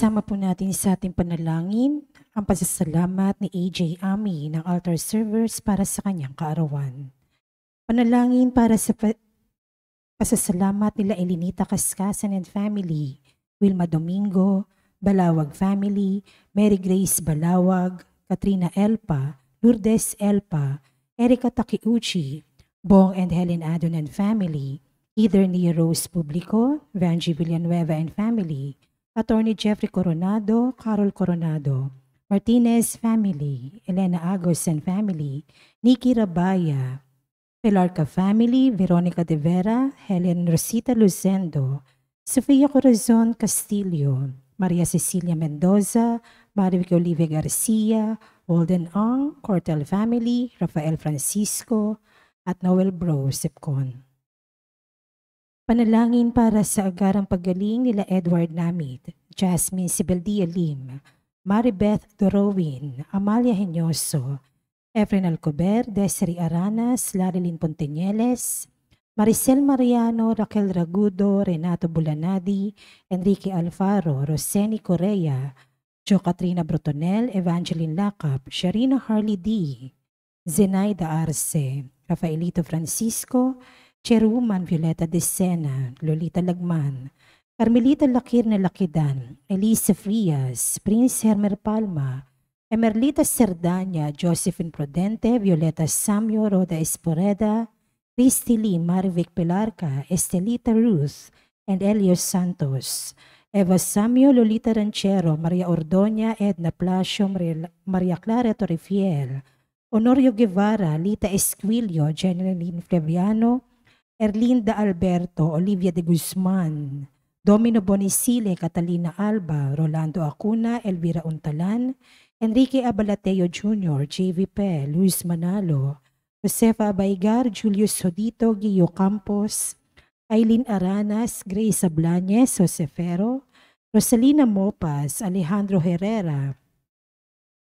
Isama po natin sa ating panalangin ang pasasalamat ni AJ Ami ng altar servers para sa kanyang kaarawan. Panalangin para sa pasasalamat nila Elinita Kaskasan and family, Wilma Domingo, Balawag family, Mary Grace Balawag, Katrina Elpa, Lourdes Elpa, Erika Takiuchi, Bong and Helen Adon and family, Etherny Rose Publico, Vanji Villanueva and family, Attorney Jeffrey Coronado, Carol Coronado, Martinez family, Elena Agos and family, Nikki Rabaya, Pilarca family, Veronica de Vera, Helen Rosita Lucendo, Sofia Corazon Castillo, Maria Cecilia Mendoza, Marivic Olivia Garcia, Walden Ong, Cortel family, Rafael Francisco, at Noel Bro Sipcon. Panalangin para sa agarang paggaling nila Edward Namid, Jasmine Sibeldia Lim, Maribeth Dorowin, Amalia Henyoso, Efren Alcober, Desiree Aranas, Larilyn Ponteñeles, Maricel Mariano, Raquel Ragudo, Renato Bulanadi, Enrique Alfaro, Roseni Correa, Jo Katrina Brotonel, Evangeline Lacap, Sharina Harley D, Zenaida Arce, Rafaelito Francisco, Cheruman Violeta de Sena, Lolita Lagman, Carmelita Lakir na Lakidan, Elisa Frias, Prince Hermer Palma, Emerlita Cerdanya, Josephine Prudente, Violeta Samio, Roda Esporeda, Christy Lee, Marivic Pilarca, Estelita Ruth, and Elios Santos, Eva Samio, Lolita Ranchero, Maria Ordoña, Edna Plasio, Maria Clara Torrefiel, Honorio Guevara, Lita Esquilio, Jeneline Flaviano, Erlinda Alberto, Olivia de Guzman, Domino Bonisile, Catalina Alba, Rolando Acuna, Elvira Untalan, Enrique Abalateo Jr., JV Pe, Luis Manalo, Josefa Abaigar, Julius Sodito, Gio Campos, Aileen Aranas, Grace Ablañez, Josefero, Rosalina Mopas, Alejandro Herrera,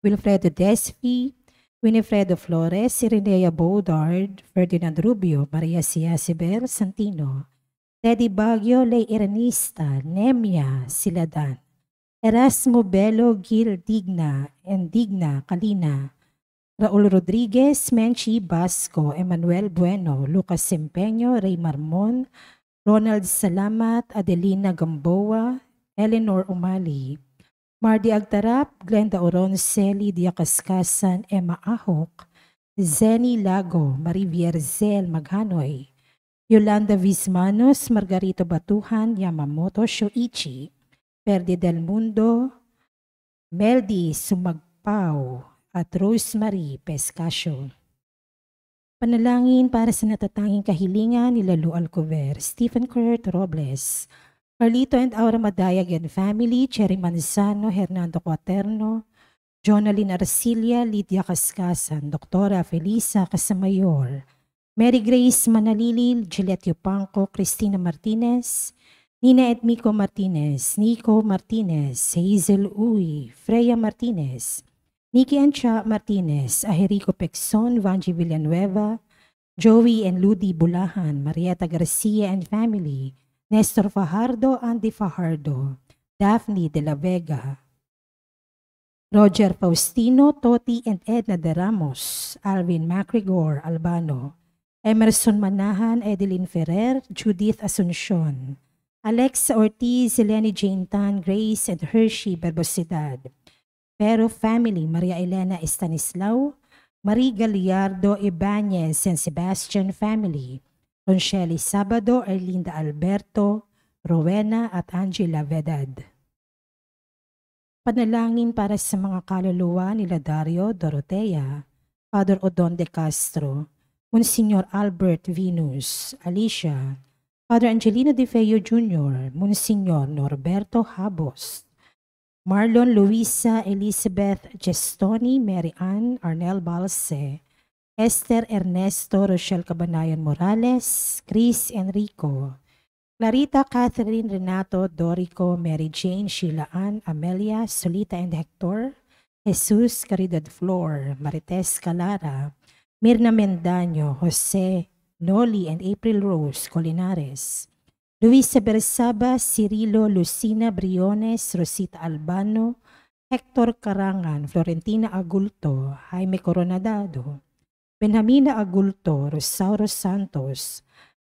Wilfredo Desfi, Winifredo Flores, Irenea Baudard, Ferdinand Rubio, Maria Ciasibel Santino, Teddy Baguio, Lay Iranista, Nemia Siladan, Erasmo Belo, Gil Digna, Endigna Kalina, Raul Rodriguez, Menchi Basco, Emmanuel Bueno, Lucas Sempeño, Ray Marmon, Ronald Salamat, Adelina Gamboa, Eleanor Umali, Mardi Agtarap, Glenda Oronce, Lydia Kaskasan, Emma Ahok, Zenny Lago, Marie Vierzel Maghanoy, Yolanda Vismanos, Margarito Batuhan, Yamamoto Shoichi, Perdi Del Mundo, Meldy Sumagpao, at Rosemary Pescasio. Panalangin para sa natatanging kahilingan ni Lalo Alcover, Stephen Kurt Robles, Carlito and Aura Madayag and family, Cherry Manzano, Hernando Quaterno, Jonalyn Arcilia, Lydia Kaskasan, Doktora Felisa Casamayor, Mary Grace Manalili, Gillette Yupanco, Cristina Martinez, Nina Edmico Martinez, Nico Martinez, Hazel Uy, Freya Martinez, Nikki Ancha Martinez, Aherico Pexon, Vanji Villanueva, Joey and Ludi Bulahan, Marieta Garcia and family, Nestor Fajardo, Andy Fajardo, Daphne de la Vega, Roger Faustino, Toti and Edna de Ramos, Alvin Macregor Albano, Emerson Manahan, Edeline Ferrer, Judith Asuncion, Alexa Ortiz, Eleni Jane Tan, Grace and Hershey Berbosidad, Pero family, Maria Elena Estanislao, Marie Gallardo Ibanez and Sebastian family, Ronchely Sabado, Erlinda Alberto, Rowena at Angela Vedad. Panalangin para sa mga kaluluwa nila Dario Dorotea, Father Odon de Castro, Monsignor Albert Venus, Alicia, Father Angelino De Feo Jr., Monsignor Norberto Habos, Marlon Luisa Elizabeth Gestoni, Mary Ann Arnel Balse, Esther Ernesto Rochelle Cabanayan Morales, Chris Enrico, Clarita Catherine Renato Dorico, Mary Jane Sheila Ann Amelia Solita and Hector, Jesus Caridad Flor, Marites Calara, Mirna Mendaño, Jose Noli and April Rose Colinares, Luisa Bersaba, Cirilo Lucina Briones, Rosita Albano, Hector Carangan, Florentina Agulto, Jaime Coronadado, Benjamina Agulto, Rosauro Santos,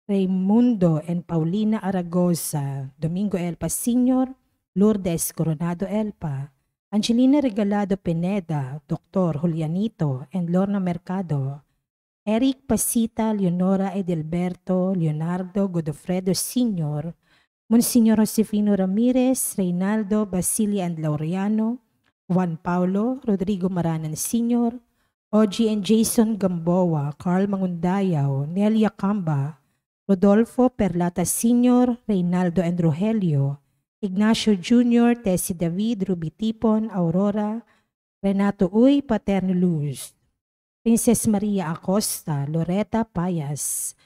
Raimundo and Paulina Aragosa, Domingo Elpa Sr., Lourdes Coronado Elpa, Angelina Regalado Pineda, Dr. Julianito, and Lorna Mercado, Eric Pasita, Leonora Edelberto, Leonardo Godofredo Sr., Monsignor Josefino Ramirez, Reynaldo Basili and Laureano, Juan Paulo, Rodrigo Maranan Sr., Ogie and Jason Gamboa, Carl Mangundayaw, Nelia Camba, Rodolfo Perlata Sr., Reynaldo and Rogelio, Ignacio Jr., Tessie David, Ruby Tipon, Aurora, Renato Uy, Paterno Luz, Princess Maria Acosta, Loretta Payas,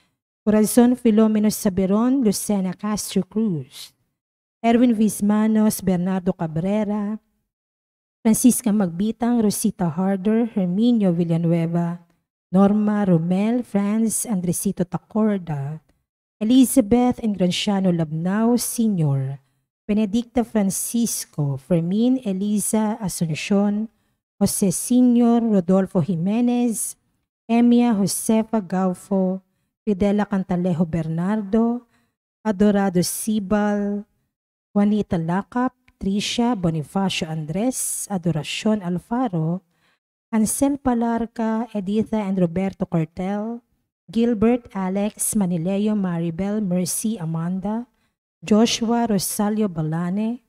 Corazon Filomeno Saberon, Lucena Castro Cruz, Erwin Vismanos, Bernardo Cabrera, Francisca Magbitang, Rosita Harder, Herminio Villanueva, Norma Romel, Franz Andresito Tacorda, Elizabeth Engranciano Labnao Sr., Benedicta Francisco, Fermin Eliza Asuncion, Jose Sr., Rodolfo Jimenez, Emia Josefa Gaufo, Fidela Cantalejo Bernardo, Adorado Sibal, Juanita Lacap, Tricia Bonifacio Andres, Adoracion Alfaro, Ansel Palarca, Editha and Roberto Cortel, Gilbert Alex Manileo Maribel Mercy Amanda, Joshua Rosalio Balane,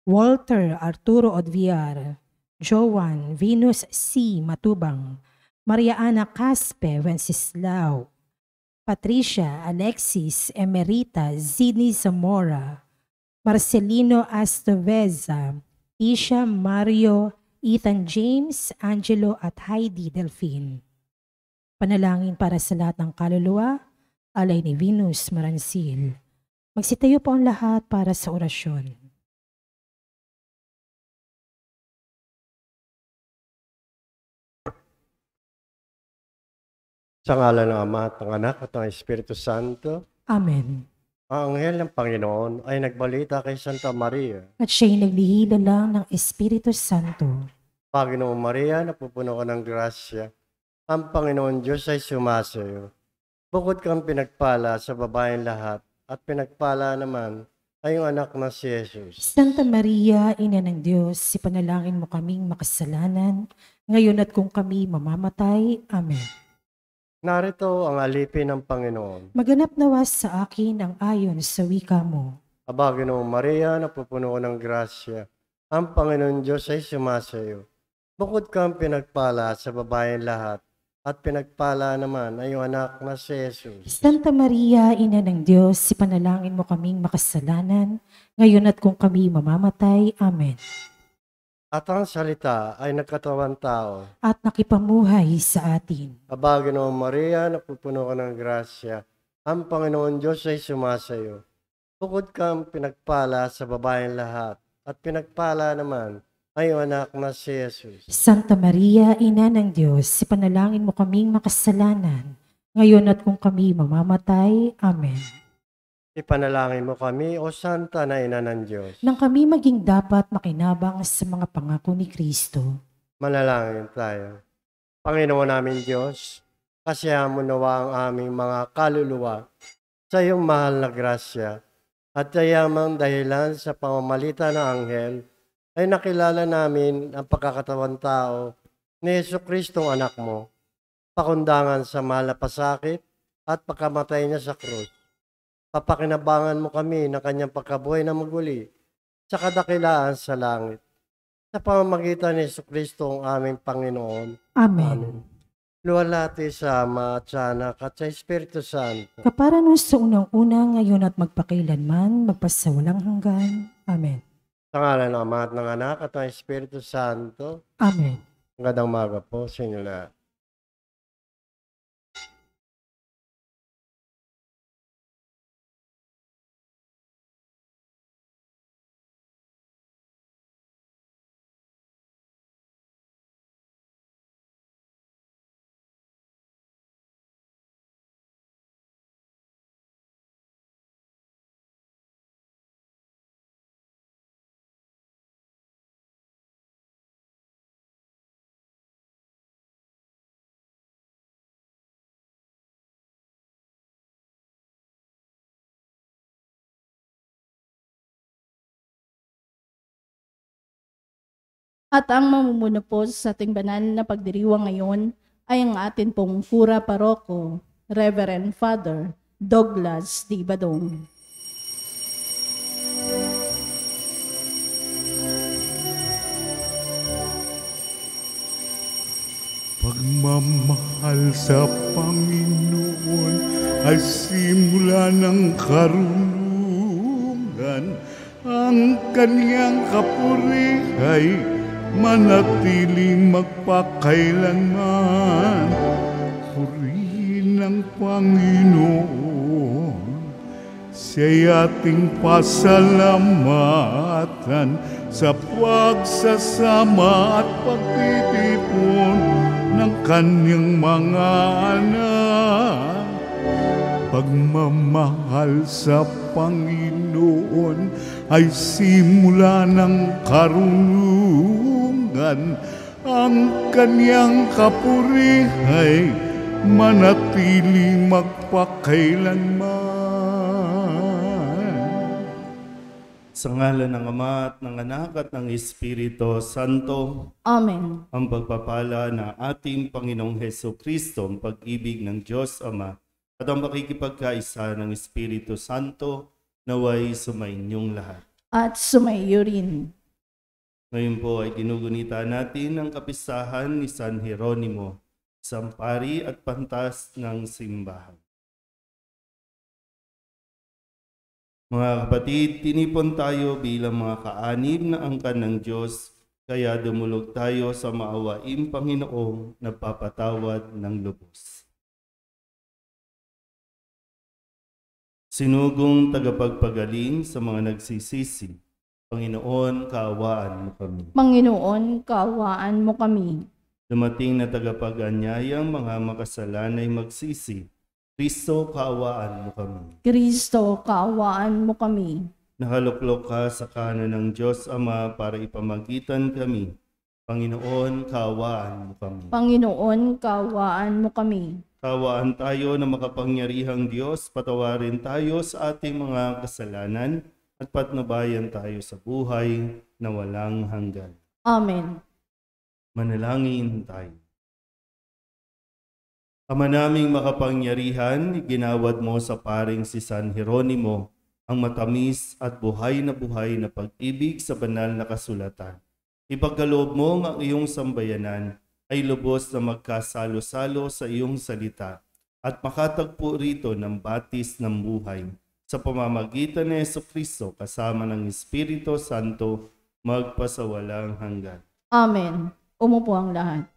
Walter Arturo Odviar, Joan Venus C. Matubang, Maria Ana Caspe Wenceslao, Patricia Alexis Emerita Zidni Zamora, Marcelino Astoveza, Isha Mario, Ethan James, Angelo at Heidi Delphine. Panalangin para sa lahat ng kaluluwa, alay ni Venus Maransil. Magsitayo po ang lahat para sa orasyon. Sa ngalan ng Ama at ng Anak at ng Espiritu Santo, Amen. ang anghel ng Panginoon ay nagbalita kay Santa Maria. At siya'y naglihila lang ng Espiritu Santo. Panginoong Maria, napupuno ka ng grasya. Ang Panginoon Diyos ay sumasayo. Bukod kang pinagpala sa babaeng lahat, at pinagpala naman ay yung anak na si Jesus. Santa Maria, Ina ng Diyos, ipanalangin mo kaming makasalanan, ngayon at kung kami mamamatay. Amen. Narito ang alipin ng Panginoon. Maganap nawa sa akin ang ayon sa wika mo. Aba, Ginoong Maria, napupuno ka ng grasya. Ang Panginoon Diyos ay sumasayo. Bukod kang pinagpala sa babaeng lahat, at pinagpala naman ay yung anak na si Jesus. Santa Maria, Ina ng Diyos, ipanalangin mo kaming makasalanan, ngayon at kung kami mamamatay. Amen. At ang salita ay nagkatawang tao. At nakipamuhay sa atin. Aba, Ginoong Maria, napupuno ka ng grasya. Ang Panginoon Diyos ay sumasayo. Bukod kang pinagpala sa babaeng lahat, at pinagpala naman ay yung anak na si Jesus. Santa Maria, Ina ng Diyos, ipanalangin mo kaming makasalanan, ngayon at kung kami mamamatay. Amen. Ipanalangin mo kami, O Santa na Ina ng Diyos. Nang kami maging dapat makinabang sa mga pangako ni Kristo. Manalangin tayo. Panginoon namin Diyos, kasiyahan mo nawa ang aming mga kaluluwa sa iyong mahal na grasya, at yayamang dahilan sa pamamagitan ng anghel ay nakilala namin ang pagkakatawang tao ni Jesucristong anak mo, pakundangan sa mahal na pasakit at pagkamatay niya sa krus. Papakinabangan mo kami ng kanyang pagkabuhay na maguli sa kadakilaan sa langit. Sa pamamagitan ni Jesucristo ang aming Panginoon. Amen. Luwalhati sa Ama at sa Anak at sa Espiritu Santo. Kapara nun sa unang-una, ngayon at magpakailanman, magpasawalang hanggan. Amen. Sa ngalan ng Ama at ng Anak at ng Espiritu Santo. Amen. Magandang umaga po sa inyo lahat. At ang mamumuno po sa ating banal na pagdiriwang ngayon ay ang atin pong Kura Paroko, Reverend Father Douglas D. Badong. Pagmamahal sa Panginoon ay simula ng karunungan. Ang kaniyang kapurihay manatiling magpakailanman. Purihin ang Panginoon, siya'y ating pasalamatan sa pagsasama at pagtitipon ng kanyang mga anak. Pagmamahal sa Panginoon ay simula ng karunungan. Ang kanyang kapurihay manatiling magpakailanman. Sa ngalan ng Ama at ng Anak at ng Espiritu Santo, Amen. ang pagpapala ng ating Panginoong Hesukristo, ang pag-ibig ng Diyos Ama, at ang makikipagkaisa ng Espiritu Santo, naway sumainyong lahat. At sumaiyo rin. Ngayon po ay ginugunita natin ang kapistahan ni San Jeronimo, isang pari at pantas ng simbahan. Mga kapatid, tinipon tayo bilang mga kaanib na angkan ng Diyos, kaya dumulog tayo sa maawaing Panginoong nagpapatawad ng lubos. Sinugong tagapagpagaling sa mga nagsisisi, Panginoon, kaawaan mo kami. Panginoon, kaawaan mo kami. Dumating na tagapag-anyayang mga makasalanay magsisi, Kristo, kaawaan mo kami. Kristo, kaawaan mo kami. Nakaluklok ka sa kanan ng Diyos Ama para ipamagitan kami. Panginoon, kaawaan mo kami. Panginoon, kaawaan mo kami. Kaawaan tayo na makapangyarihang Diyos, patawarin tayo sa ating mga kasalanan at patnubayan tayo sa buhay na walang hanggan. Amen. Manalangin tayo. Ama naming makapangyarihan, ginawad mo sa paring si San Jeronimo ang matamis at buhay na pag-ibig sa banal na kasulatan. Ipagkaloob mo ang iyong sambayanan ay lubos na magkasalo-salo sa iyong salita at makatagpo rito ng batis ng buhay sa pamamagitan ni Jesucristo kasama ng Espiritu Santo magpasawalang hanggan. Amen. Umupo ang lahat.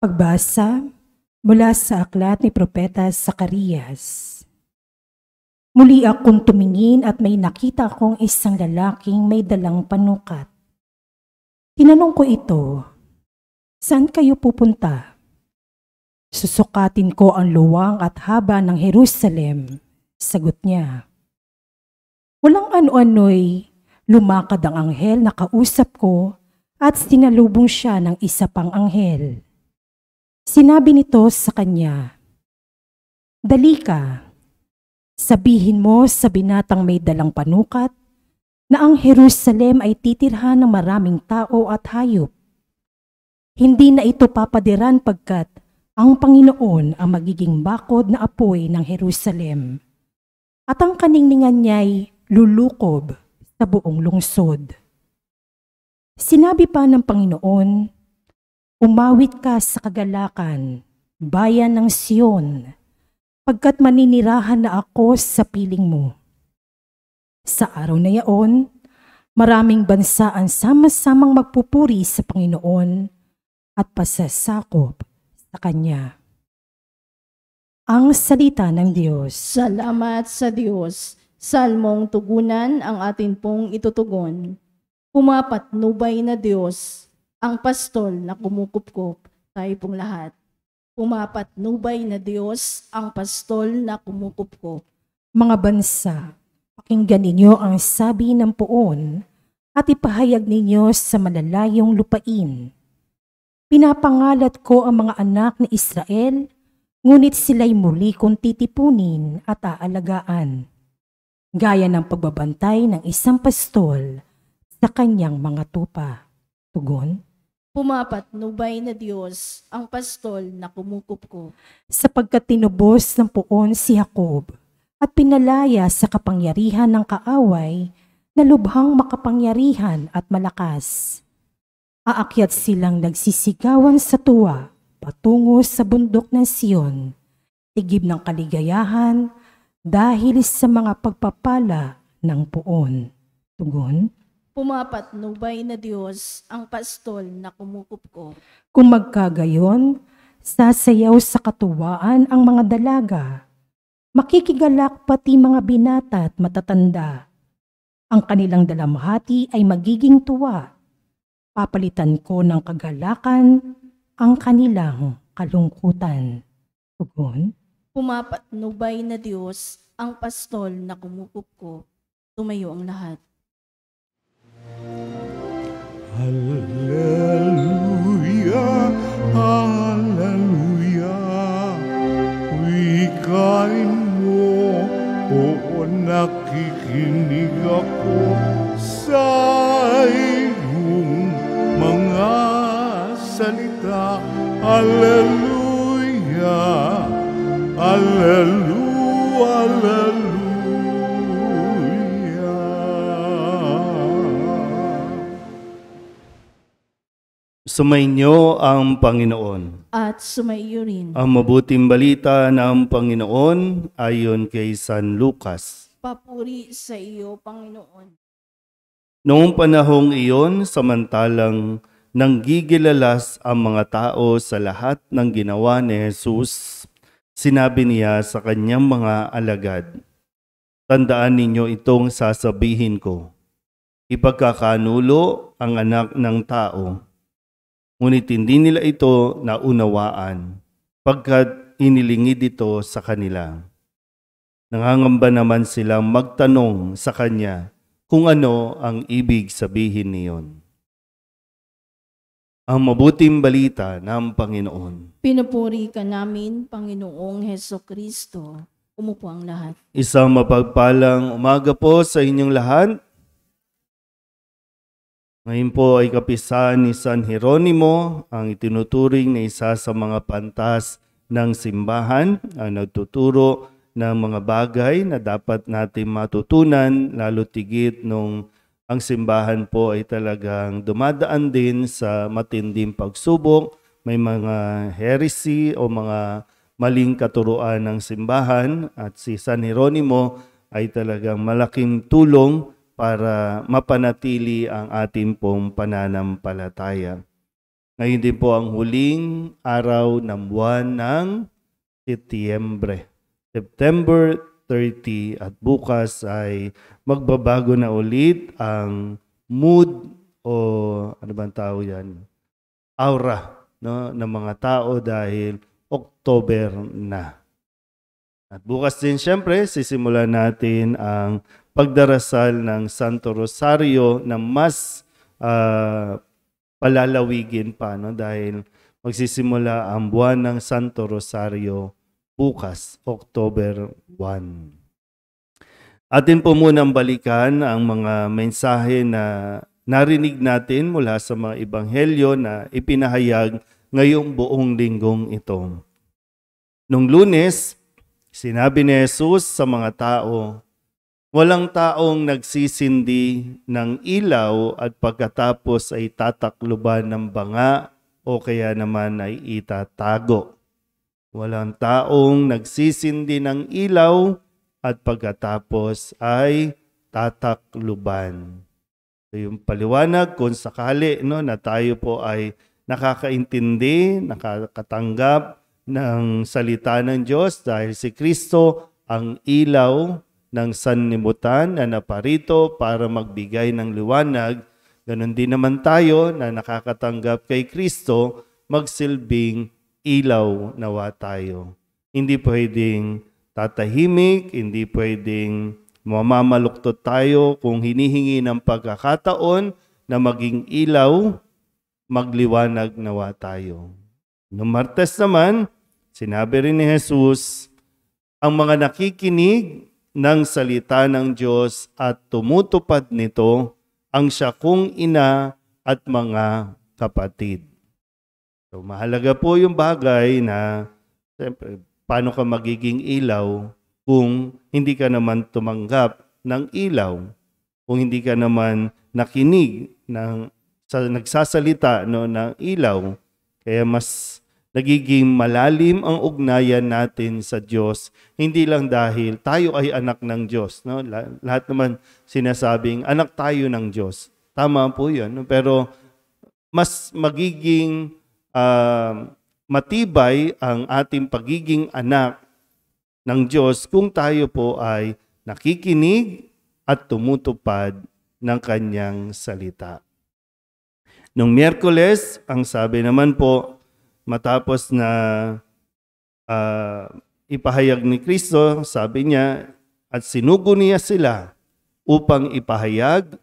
Pagbasa mula sa aklat ni Propeta Zacarias. Muli akong tumingin at may nakita akong isang lalaking may dalang panukat. Tinanong ko ito, "Saan kayo pupunta?" "Susukatin ko ang luwang at haba ng Jerusalem," sagot niya. Walang ano-ano'y lumakad ang anghel na kausap ko at sinalubong siya ng isa pang anghel. Sinabi nito sa kanya, "Dali ka, sabihin mo sa binatang may dalang panukat na ang Jerusalem ay titirhan ng maraming tao at hayop. Hindi na ito papadiran pagkat ang Panginoon ang magiging bakod na apoy ng Jerusalem at ang kaningningan niya'y lulukob sa buong lungsod." Sinabi pa ng Panginoon, "Umawit ka sa kagalakan, bayan ng Sion, pagkat maninirahan na ako sa piling mo." Sa araw na yaon, maraming bansa ang sama-samang magpupuri sa Panginoon at pasasakop sa Kanya. Ang salita ng Diyos. Salamat sa Diyos. Salmong tugunan ang atin pong itutugon. Pumapatnubay na Diyos, ang pastol na kumukupkop, tayo pong lahat. Pumapatnubay na Diyos, ang pastol na kumukupkop, Mga bansa, pakinggan ninyo ang sabi ng poon at ipahayag ninyo sa malalayong lupain. Pinapangalat ko ang mga anak ni Israel, ngunit sila'y muli kong titipunin at aalagaan. Gaya ng pagbabantay ng isang pastol sa kanyang mga tupa. Tugon, Pumapatnubay na Diyos ang pastol na kumukupkup. sapagkat tinubos ng poon si Jacob at pinalaya sa kapangyarihan ng kaaway na lubhang makapangyarihan at malakas. Aakyat silang nagsisigawan sa tuwa patungo sa bundok ng Sion, tigib ng kaligayahan dahil sa mga pagpapala ng poon. Tugon, Pumapatnubay na Diyos ang pastol na kumukupkup. kung magkagayon, sasayaw sa katuwaan ang mga dalaga. Makikigalak pati mga binata at matatanda. Ang kanilang dalamhati ay magiging tuwa. Papalitan ko ng kagalakan ang kanilang kalungkutan. Tugon, Pumapatnubay na Diyos ang pastol na kumukupkup. Tumayo ang lahat. Hallelujah, hallelujah. Wikain mo, oo nakikinig ako sa iyong mga salita. Hallelujah, hallelujah, hallelujah. Sumainyo ang Panginoon. At sumaiyo rin. Ang mabuting balita ng Panginoon ayon kay San Lucas. Papuri sa iyo, Panginoon. Noong panahong iyon, samantalang nanggigilalas ang mga tao sa lahat ng ginawa ni Jesus, sinabi niya sa kanyang mga alagad, "Tandaan ninyo itong sasabihin ko. Ipagkakanulo ang anak ng tao. Ngunit hindi nila ito naunawaan, pagkat inilingid ito sa kanila. Nangangamba naman silang magtanong sa kanya kung ano ang ibig sabihin niyon." Ang mabuting balita ng Panginoon. Pinupuri ka namin, Panginoong Heso Kristo. Umupo ang lahat. Isang mapagpalang umaga po sa inyong lahat. Ngayon po ay kapisahan ni San Jeronimo, ang itinuturing na isa sa mga pantas ng simbahan, ang nagtuturo ng mga bagay na dapat natin matutunan, lalo tigit nung ang simbahan po ay talagang dumadaan din sa matinding pagsubok, may mga heresy o mga maling katuruan ng simbahan, at si San Jeronimo ay talagang malaking tulong para mapanatili ang ating pong pananampalataya. Ngayon din po ang huling araw ng buwan ng Setyembre. September 30 at bukas ay magbabago na ulit ang mood o ano bang tawag yan? Aura, no, ng mga tao dahil October na. At bukas din siyempre sisimulan natin ang pagdarasal ng Santo Rosario na mas palalawigin pa, no? Dahil magsisimula ang buwan ng Santo Rosario bukas, October 1. Atin po munang balikan ang mga mensahe na narinig natin mula sa mga ebanghelyo na ipinahayag ngayong buong linggong ito. Nung Lunes, sinabi ni Jesus sa mga tao, "Walang taong nagsisindi ng ilaw at pagkatapos ay tatakluban ng banga o kaya naman ay itatago. Walang taong nagsisindi ng ilaw at pagkatapos ay tatakluban." So yung paliwanag kung sakali, no, na tayo po ay nakakaintindi, nakakatanggap ng salita ng Diyos dahil si Kristo ang ilaw ng sanlibutan na naparito para magbigay ng liwanag. Ganon din naman tayo na nakakatanggap kay Kristo, magsilbing ilaw nawa tayo. Hindi pwedeng tatahimik, hindi pwedeng mamamaluktot tayo. Kung hinihingi ng pagkakataon na maging ilaw, magliwanag nawa tayo. Noong Martes naman, sinabi rin ni Jesus, ang mga nakikinig ng salita ng Diyos at tumutupad nito, ang siya kong ina at mga kapatid. So, mahalaga po yung bagay na, siyempre, paano ka magiging ilaw kung hindi ka naman tumanggap ng ilaw, kung hindi ka naman nakinig nagsasalita ng ilaw. Kaya mas nagiging malalim ang ugnayan natin sa Diyos, hindi lang dahil tayo ay anak ng Diyos. No? Lahat naman sinasabing anak tayo ng Diyos. Tama po yun. No? Pero mas magiging matibay ang ating pagiging anak ng Diyos kung tayo po ay nakikinig at tumutupad ng kanyang salita. Nung Miyerkules, ang sabi naman po, matapos na ipahayag ni Kristo, sabi niya, at sinugo niya sila upang ipahayag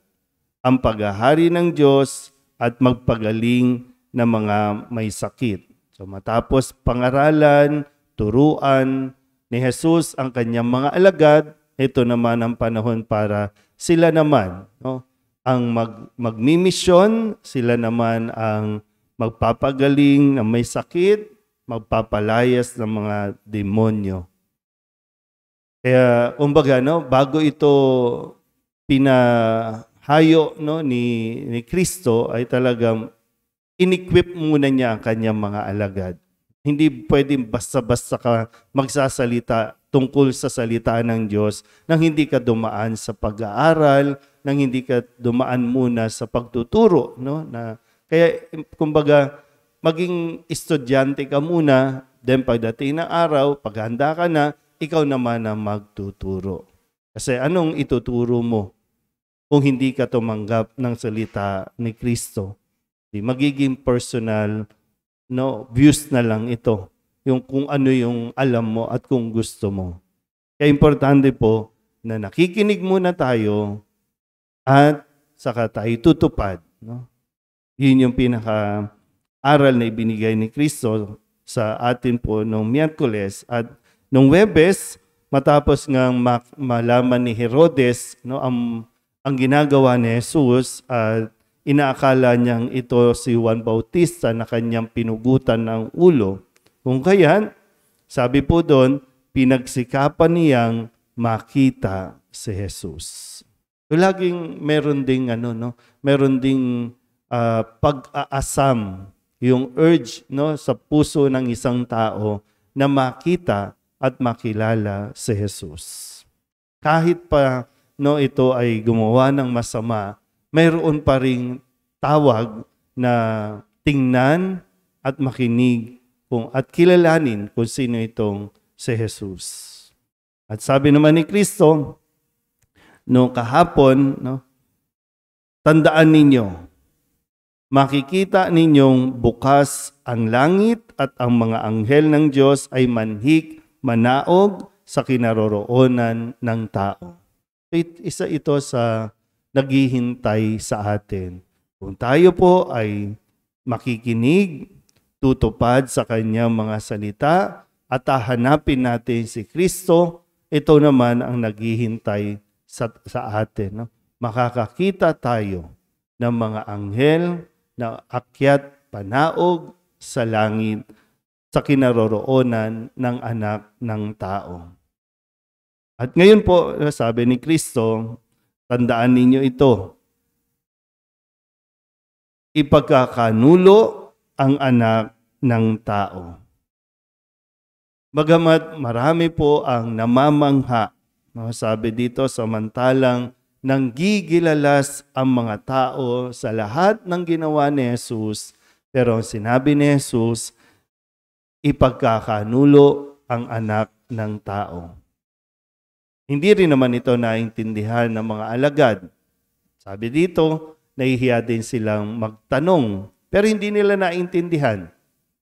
ang paghahari ng Diyos at magpagaling ng mga may sakit. So matapos pangaralan, turuan ni Jesus ang kanyang mga alagad, ito naman ang panahon para sila naman, no, ang magmimisyon, sila naman ang magpapagaling ng may sakit, magpapalayas ng mga demonyo. Kaya, kumbaga, no, bago ito pinahayo, no, ni Kristo, ay talagang in-equip muna niya ang kanyang mga alagad. Hindi pwedeng basta-basta ka magsasalita tungkol sa salita ng Diyos nang hindi ka dumaan sa pag-aaral, nang hindi ka dumaan muna sa pagtuturo, no? Kaya kumbaga maging estudyante ka muna, then pagdating ng araw, paghanda ka na, ikaw naman ang magtuturo. Kasi anong ituturo mo kung hindi ka tumanggap ng salita ni Kristo? Magiging personal, no, views na lang ito. Yung kung ano yung alam mo at kung gusto mo. Kaya importante po na nakikinig muna tayo at saka tayo tutupad. No? Yun yung pinaka-aral na ibinigay ni Kristo sa atin po noong Miyerkules. At noong Huwebes, matapos nga malaman ni Herodes, no, ang ginagawa ni Jesus at inaakala niyang ito si Juan Bautista na kanyang pinugutan ng ulo. Kung kaya, sabi po doon, pinagsikapan niyang makita si Jesus. So, laging meron ding meron ding pag-aasam, yung urge, no, sa puso ng isang tao na makita at makilala si Jesus. Kahit pa, no, ito ay gumawa ng masama, mayroon pa ring tawag na tingnan at makinig at kilalanin kung sino itong si Jesus. At sabi naman ni Kristo, no, kahapon, no, tandaan ninyo, makikita ninyong bukas ang langit at ang mga anghel ng Diyos ay manhik, manaog sa kinaroroonan ng tao. Isa ito sa naghihintay sa atin. Kung tayo po ay makikinig, tutupad sa kanyang mga salita at hahanapin natin si Kristo, ito naman ang naghihintay sa atin. No? Makakakita tayo ng mga anghel na akyat panaog sa langit sa kinaroroonan ng anak ng tao. At ngayon po, sabi ni Kristo, tandaan ninyo ito, ipagkakanulo ang anak ng tao. Bagamat marami po ang namamangha, no, sabi dito, samantalang nanggigilalas ang mga tao sa lahat ng ginawa ni Jesus, pero ang sinabi ni Jesus, ipagkakanulo ang anak ng tao. Hindi rin naman ito naintindihan ng mga alagad. Sabi dito, nahihiya din silang magtanong, pero hindi nila naintindihan.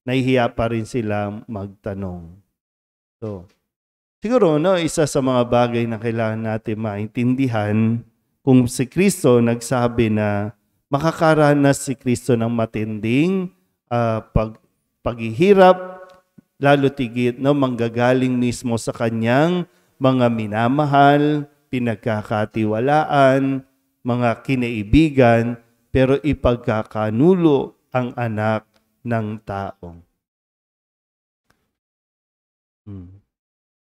Nahihiya pa rin silang magtanong. So, Siguro, no, isa sa mga bagay na kailangan natin maintindihan, kung si Kristo nagsabi na makakaranas si Kristo ng matinding paghihirap, lalo tigit, no, manggagaling mismo sa kanyang mga minamahal, pinagkakatiwalaan, mga kinaibigan, pero ipagkakanulo ang anak ng tao.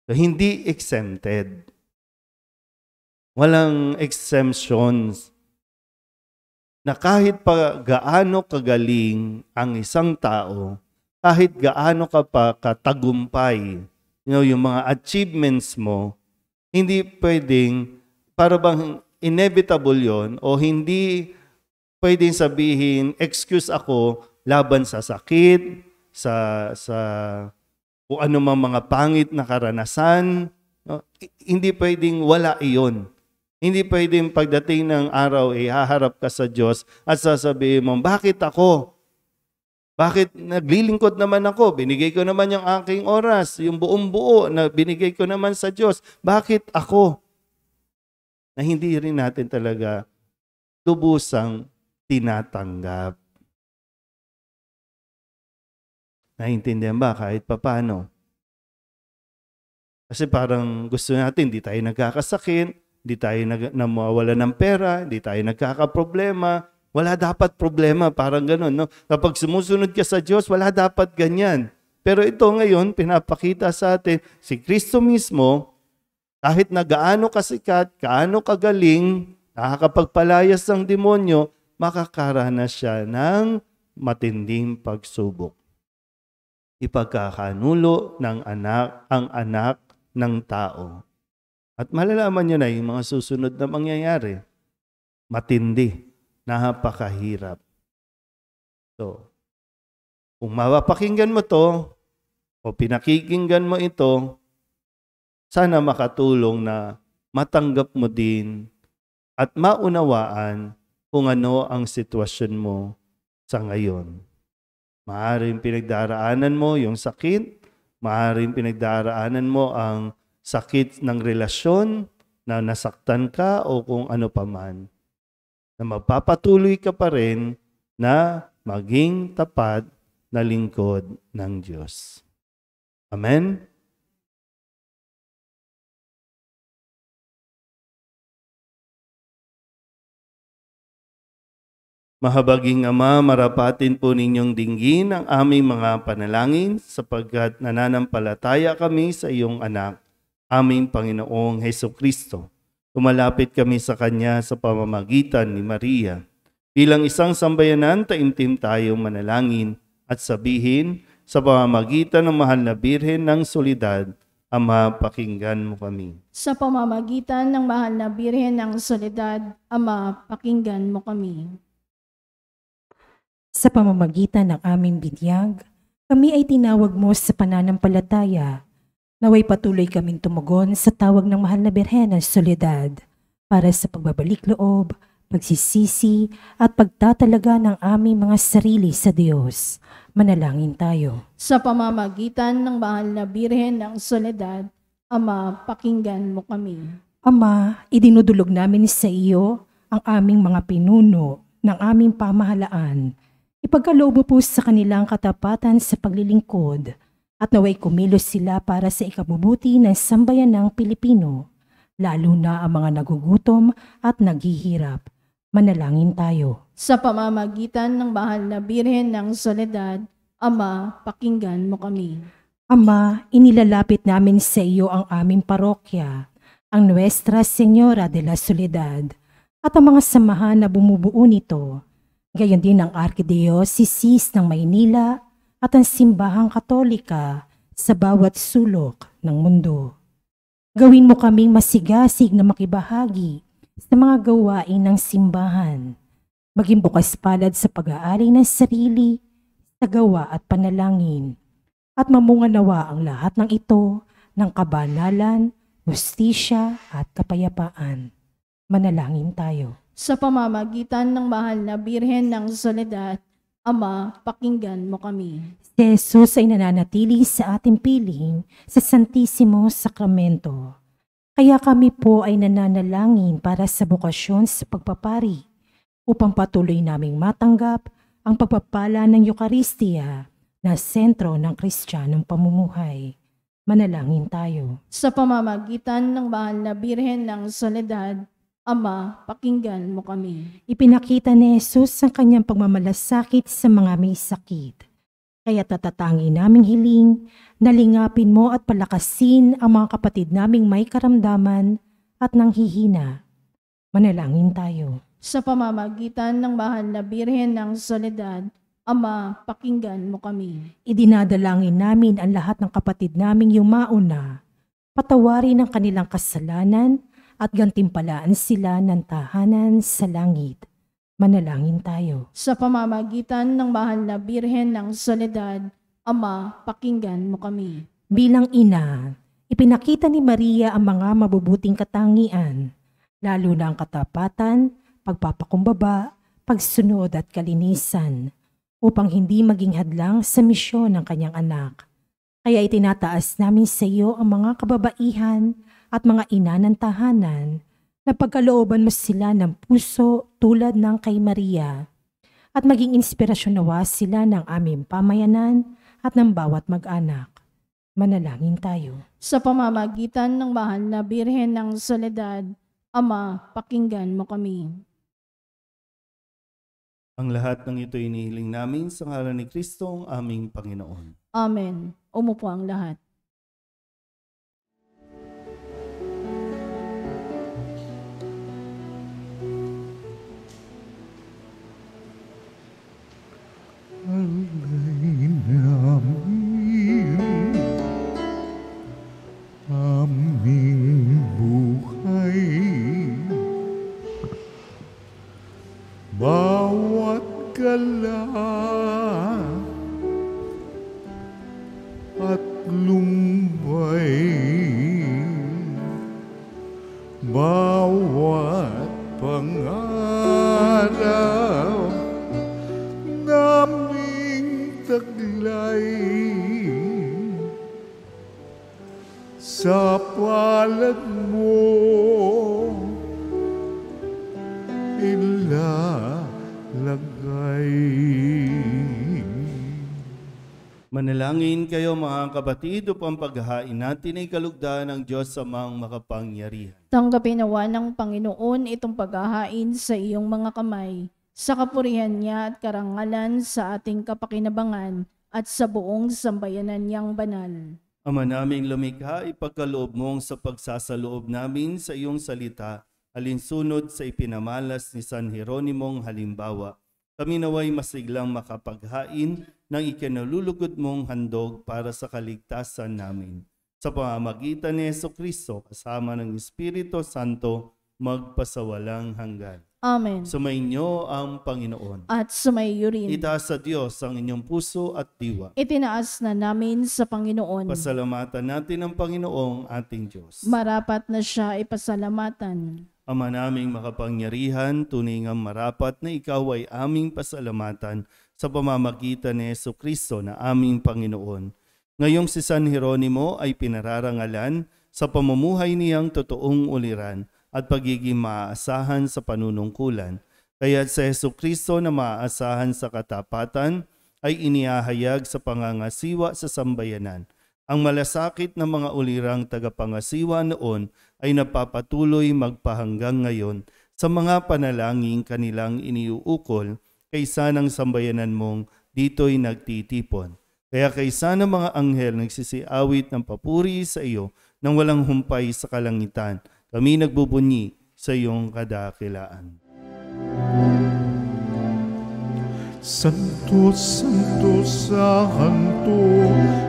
So, hindi exempted. Walang exemptions na kahit pa gaano kagaling ang isang tao, kahit gaano ka pa katagumpay, yung mga achievements mo, hindi pwedeng, para bang inevitable yon, o hindi pwedeng sabihin, excuse ako laban sa sakit, sa kung ano mang mga pangit na karanasan. No? Hindi pwedeng wala iyon. Hindi pwedeng pagdating ng araw, haharap ka sa Diyos at sasabihin mo, bakit ako? Bakit naglilingkod naman ako? Binigay ko naman yung aking oras, yung buong buo na binigay ko naman sa Diyos. Bakit ako? Na hindi rin natin talaga lubusang tinatanggap. Naintindihan ba kahit papano? Kasi parang gusto natin, di tayo nagkakasakit, di tayo namawala ng pera, di tayo nagkakaproblema. Wala dapat problema, parang ganun. No? Kapag sumusunod ka sa Diyos, wala dapat ganyan. Pero ito ngayon, pinapakita sa atin, si Kristo mismo, kahit na gaano kasikat, gaano kagaling, nakakapagpalayas ng demonyo, makakaranas siya ng matinding pagsubok. Ipagkakanulo ng ang anak ng tao. At malalaman nyo na yung mga susunod na mangyayari. Matindi, napakahirap. So, kung mapapakinggan mo to, o pinakikinggan mo ito, sana makatulong na matanggap mo din at maunawaan kung ano ang sitwasyon mo sa ngayon. Maaaring pinagdaraanan mo yung sakit, maaaring pinagdaraanan mo ang sakit ng relasyon na nasaktan ka o kung ano paman. Na magpapatuloy ka pa rin na maging tapat na lingkod ng Diyos. Amen? Mahabaging Ama, marapatin po ninyong dinggin ang aming mga panalangin sapagkat nananampalataya kami sa iyong anak, aming Panginoong Hesukristo. Tumalapit kami sa Kanya sa pamamagitan ni Maria. Bilang isang sambayanan, taimtim tayong manalangin at sabihin sa pamamagitan ng mahal na Birhen ng Solidad, Ama, pakinggan mo kami. Sa pamamagitan ng mahal na Birhen ng Solidad, Ama, pakinggan mo kami. Sa pamamagitan ng aming binyag, kami ay tinawag mo sa pananampalataya. Naway patuloy kaming tumugon sa tawag ng mahal na Birhen ng Soledad para sa pagbabalik loob, pagsisisi at pagtatalaga ng aming mga sarili sa Diyos. Manalangin tayo. Sa pamamagitan ng mahal na Birhen ng Soledad, Ama, pakinggan mo kami. Ama, idinudulog namin sa iyo ang aming mga pinuno ng aming pamahalaan. Ipagkaloob mo po sa kanilang katapatan sa paglilingkod at naway kumilos sila para sa ikabubuti ng sambayanang Pilipino, lalo na ang mga nagugutom at naghihirap. Manalangin tayo. Sa pamamagitan ng mahal na Birhen ng Soledad, Ama, pakinggan mo kami. Ama, inilalapit namin sa iyo ang aming parokya, ang Nuestra Señora de la Soledad, at ang mga samahan na bumubuo nito. Gayon din ang Arkidiocese ng Maynila at ang Simbahang Katolika sa bawat sulok ng mundo. Gawin mo kaming masigasig na makibahagi sa mga gawain ng simbahan. Maging bukas palad sa pag-aari ng sarili, sa gawa at panalangin. At mamunga nawa ang lahat ng ito ng kabanalan, hustisya at kapayapaan. Manalangin tayo. Sa pamamagitan ng mahal na Birhen ng Soledad, Ama, pakinggan mo kami. Si Jesus ay nananatili sa ating piling sa Santisimo Sakramento. Kaya kami po ay nananalangin para sa bokasyon sa pagpapari upang patuloy naming matanggap ang pagpapala ng Eucharistia na sentro ng Kristiyanong pamumuhay. Manalangin tayo. Sa pamamagitan ng mahal na Birhen ng Soledad, Ama, pakinggan mo kami. Ipinakita ni Jesus ang kanyang pagmamalasakit sa mga may sakit. Kaya tatatangin naming hiling, nalingapin mo at palakasin ang mga kapatid naming may karamdaman at nanghihina. Manalangin tayo. Sa pamamagitan ng mahal na Birhen ng Soledad, Ama, pakinggan mo kami. Idinadalangin namin ang lahat ng kapatid naming yumauna, patawarin ang kanilang kasalanan at gantimpalaan sila ng tahanan sa langit. Manalangin tayo. Sa pamamagitan ng mahal na Birhen ng Soledad, Ama, pakinggan mo kami. Bilang ina, ipinakita ni Maria ang mga mabubuting katangian, lalo na ang katapatan, pagpapakumbaba, pagsunod at kalinisan, upang hindi maging hadlang sa misyon ng kanyang anak. Kaya itinataas namin sa iyo ang mga kababaihan at mga ina ng tahanan na pagkalooban mo sila ng puso tulad ng kay Maria at maging inspirasyon nawa sila ng aming pamayanan at ng bawat mag-anak. Manalangin tayo. Sa pamamagitan ng mahal na Birhen ng Soledad, Ama, pakinggan mo kami. Ang lahat ng ito inihiling namin sa ngalan ni Kristo, ang aming Panginoon. Amen. Umupo ang lahat. Alay namin aming buhay, bawat gala at lumbay, bawat pangaraw naming taglay sa palad mo ilalagay. Manalangin kayo mga kapatid upang paghahain natin ay kalugdan ng Diyos Amang makapangyarihan. Tanggapin nawa ng Panginoon itong paghahain sa iyong mga kamay, sa kapurihan niya at karangalan sa ating kapakinabangan at sa buong sambayanan niyang banal. Ama naming lumikha, ipagkaloob mong sa pagsasaloob namin sa iyong salita, alinsunod sa ipinamalas ni San Jeronimong halimbawa, kami naway masiglang makapaghain ng ikinalulugod mong handog para sa kaligtasan namin. Sa pamamagitan ni Jesucristo kasama ng Espiritu Santo, magpasawalang hanggan. Amen. Sumainyo ang Panginoon. At sumaiyo rin. Itaas sa Diyos ang inyong puso at diwa. Itinaas na namin sa Panginoon. Pasalamatan natin ang Panginoong ating Diyos. Marapat na siya ipasalamatan. Ama naming makapangyarihan, tunay ngang marapat na ikaw ay aming pasalamatan sa pamamagitan ni Jesucristo na aming Panginoon. Ngayong si San Jeronimo ay pinararangalan sa pamumuhay niyang totoong uliran at pagiging maaasahan sa panunungkulan. Kaya sa Jesucristo na maaasahan sa katapatan ay inihahayag sa pangangasiwa sa sambayanan. Ang malasakit ng mga ulirang tagapangasiwa noon ay napapatuloy magpahanggang ngayon sa mga panalangin kanilang iniuukol kaysa ng sambayanan mong dito'y nagtitipon. Kaya kaysa ng mga anghel nagsisiawit ng papuri sa iyo nang walang humpay sa kalangitan, kami nagbubunyi sa iyong kadakilaan. Santo, Santo, Santo,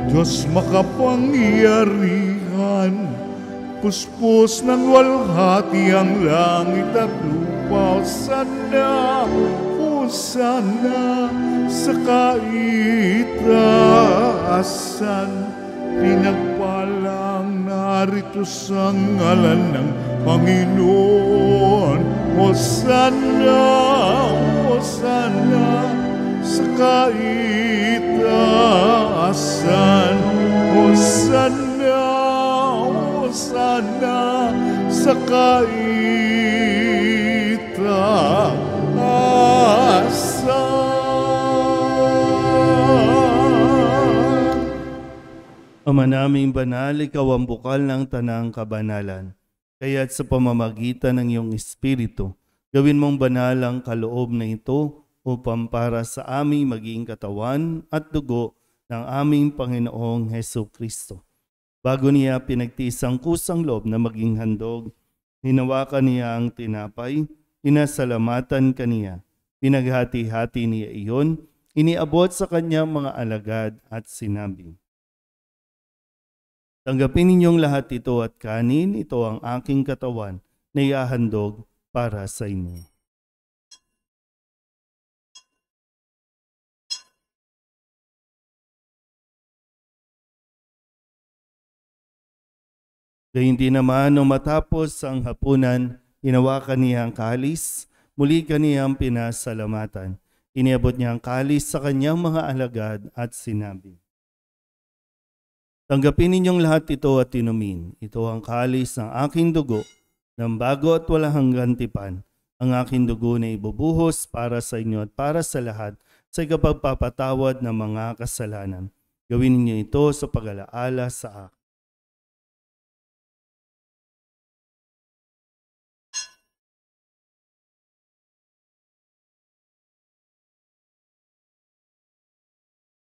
Diyos makapangyarihan, puspos ng walhati ang langit at lupa. Hosana sa kaitaasan, pinagpalang narito sa ngalan ng Panginoon. Hosana, Hosana sa kaitaasan. Hosana, Hosana sa kaitaasan. Ama naming banal, ikaw ang bukal ng tanang kabanalan. Kaya't sa pamamagitan ng iyong Espiritu, gawin mong banal ang kaloob na ito upang para sa aming maging katawan at dugo ng aming Panginoong Hesus Kristo. Bago niya pinagtiis ang kusang loob na maging handog, hinawakan niya ang tinapay, inasalamatan kaniya, pinaghati-hati niya iyon, iniabot sa kanyang mga alagad at sinabi, "Tanggapin ninyong lahat ito at kanin, ito ang aking katawan na iahandog para sa inyo." Gayundin naman nung matapos ang hapunan, hinawakan niya ang kalis, muli kaniyang pinasalamatan. Iniabot niya ang kalis sa kanyang mga alagad at sinabi, "Tanggapin ninyong lahat ito at inumin. Ito ang kalis ng aking dugo, ng bago at walang hanggang tipan. Ang aking dugo na ibubuhos para sa inyo at para sa lahat sa ikapagpapatawad ng mga kasalanan. Gawin ninyo ito sa pag-alaala sa akin."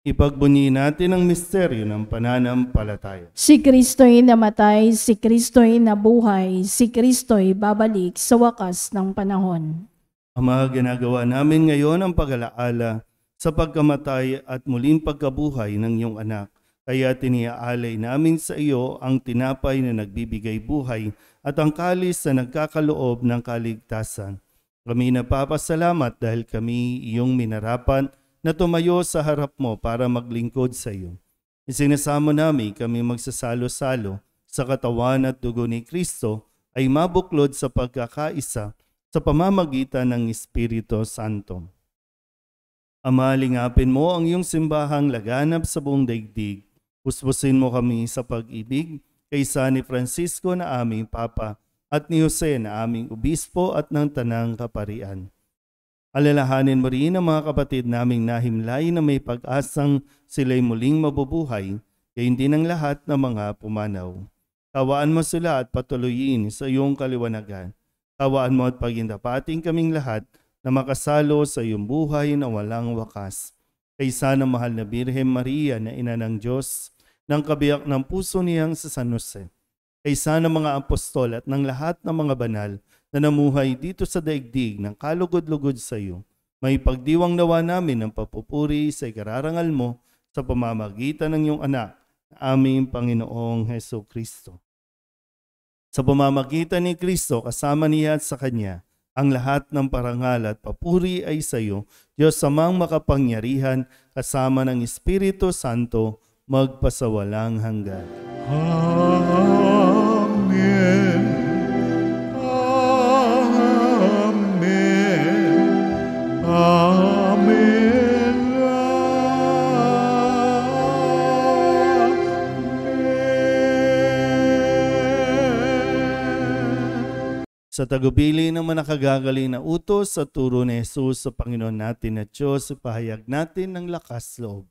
Ipagbunyi natin ang misteryo ng pananampalataya. Si Kristo'y namatay, si Kristo'y nabuhay, si Kristo'y babalik sa wakas ng panahon. Ama, ginagawa namin ngayon ang pag-alaala sa pagkamatay at muling pagkabuhay ng iyong anak. Kaya tiniaalay namin sa iyo ang tinapay na nagbibigay buhay at ang kalis na nagkakaloob ng kaligtasan. Kami napapasalamat dahil kami iyong minarapan na tumayo sa harap mo para maglingkod sa iyo. Isinasamo namin kami magsasalo-salo sa katawan at dugo ni Kristo ay mabuklod sa pagkakaisa sa pamamagitan ng Espiritu Santo. Ama, lingapin mo ang iyong simbahang laganap sa buong daigdig. Puspusin mo kami sa pag-ibig kaysa ni Francisco na aming Papa at ni Jose na aming Obispo at ng Tanang Kaparian. Alalahanin mo rin ang mga kapatid naming nahimlay na may pag-asang sila'y muling mabubuhay, gayon din ang lahat ng mga pumanaw. Kawaan mo sila at patuloyin sa iyong kaliwanagan. Kawaan mo at pagindapating kaming lahat na makasalo sa iyong buhay na walang wakas. Kaysa ng mahal na Birhen Maria na ina ng Diyos, ng kabiyak ng puso niyang sa San Jose. Kaysa ng mga apostol at ng lahat ng mga banal na namuhay dito sa daigdig ng kalugod-lugod sa iyo, may pagdiwang nawa namin ng papupuri sa ikararangal mo sa pamamagitan ng iyong anak, aming Panginoong Hesus Kristo. Sa pamamagitan ni Kristo, kasama niya at sa Kanya, ang lahat ng parangal at papuri ay sa iyo, Diyos Amang makapangyarihan, kasama ng Espiritu Santo, magpasawalang hanggan. Amen. Amen. Sa tagubili ng manakagagaling na utos sa turo ni Jesus sa Panginoon natin at Diyos, ipahayag natin ng lakas loob.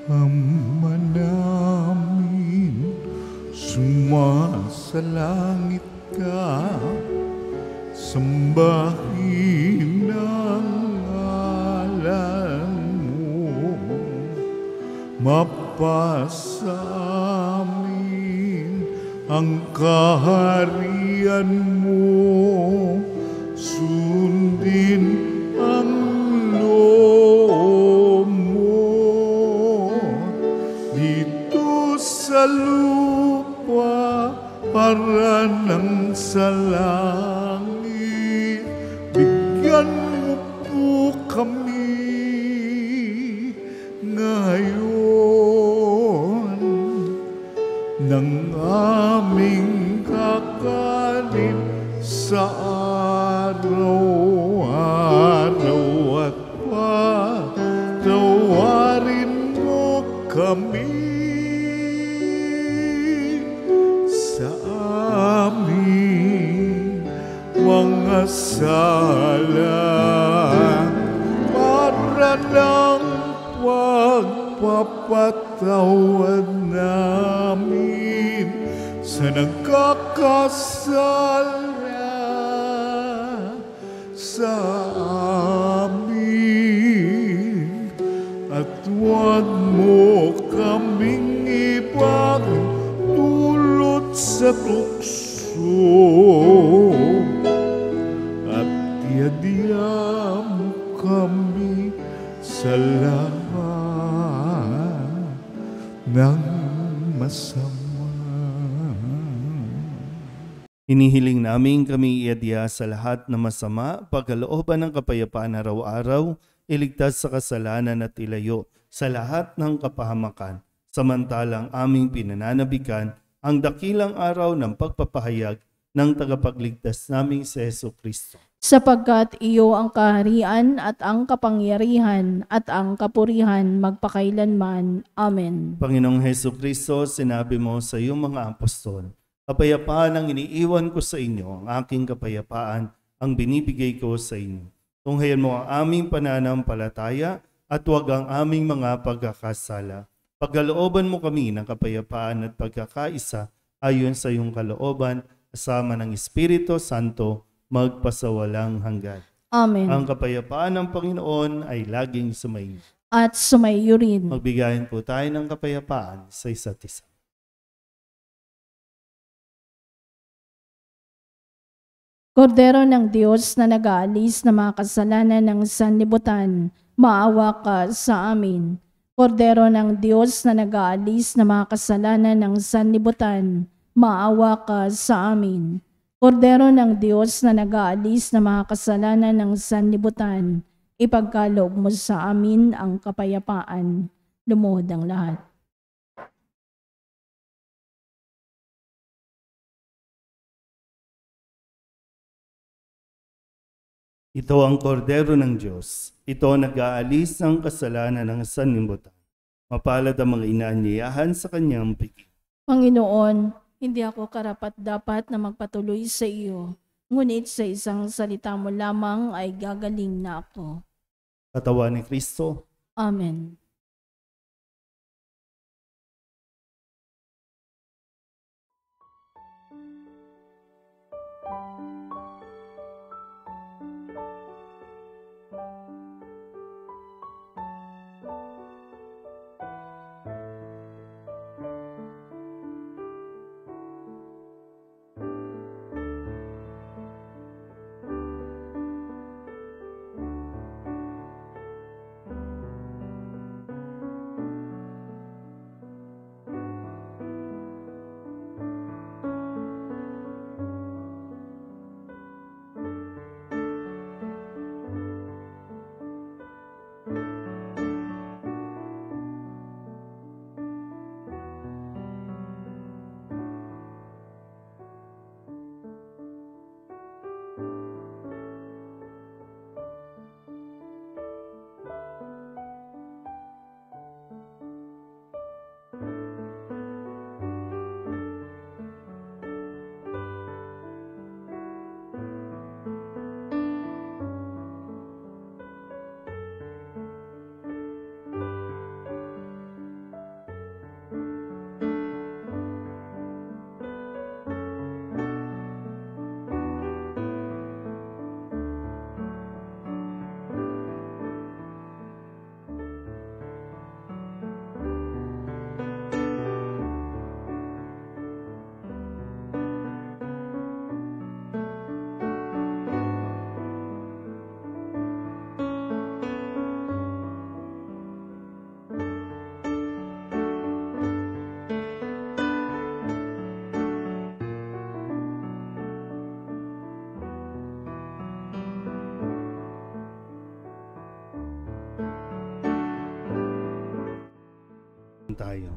Ama namin, sumasalangit ka, sambahin ang ngalan mo, mapasa amin ang kaharian mo, sundin ang loob mo dito sa lupa para ng sa langit. Bigyan mo po kami ngayon ng aming kakanin sa araw-araw at patawarin mo kami sa aming mga sala para ng pagpapatawad namin sa nagkakasala sa amin, at huwag mo kaming ipagdulot sa tukso, at iadya mo kami sa lahat ng masama. Hinihiling namin kami iadya sa lahat na masama, pagkalooban ng kapayapaan araw-araw, iligtas sa kasalanan at ilayo sa lahat ng kapahamakan, samantalang aming pinananabikan ang dakilang araw ng pagpapahayag ng tagapagligtas naming si Jesucristo. Sapagkat iyo ang kaharian at ang kapangyarihan at ang kapurihan magpakailanman. Amen. Panginoong Jesucristo, sinabi mo sa iyong mga apostol, kapayapaan ang iniiwan ko sa inyo, ang aking kapayapaan ang binibigay ko sa inyo. Tunghayan mo ang aming pananampalataya at huwag ang aming mga pagkakasala. Pagkalooban mo kami ng kapayapaan at pagkakaisa ayon sa iyong kalooban, kasama ng Espiritu Santo, magpasawalang hanggan. Amen. Ang kapayapaan ng Panginoon ay laging sumainyo. At sumaiyo rin. Magbigayin po tayo ng kapayapaan sa isa't isa. Kordero ng Diyos na nag-aalis ng mga kasalanan ng sanlibutan, maawa ka sa amin. Kordero ng Diyos na nag-aalis ng mga kasalanan ng sanlibutan, maawa ka sa amin. Kordero ng Diyos na nag-aalis ng mga kasalanan ng sanlibutan, ipagkaloob mo sa amin ang kapayapaan. Lumuhod ang lahat. Ito ang kordero ng Diyos. Ito ang nag-aalis ng kasalanan ng sanlibutan. Mapalad ang mga inaanyayahan sa kanyang piging. Panginoon, hindi ako karapat-dapat na magpatuloy sa iyo, ngunit sa isang salita mo lamang ay gagaling na ako. Katawan ni Kristo. Amen. Tayo.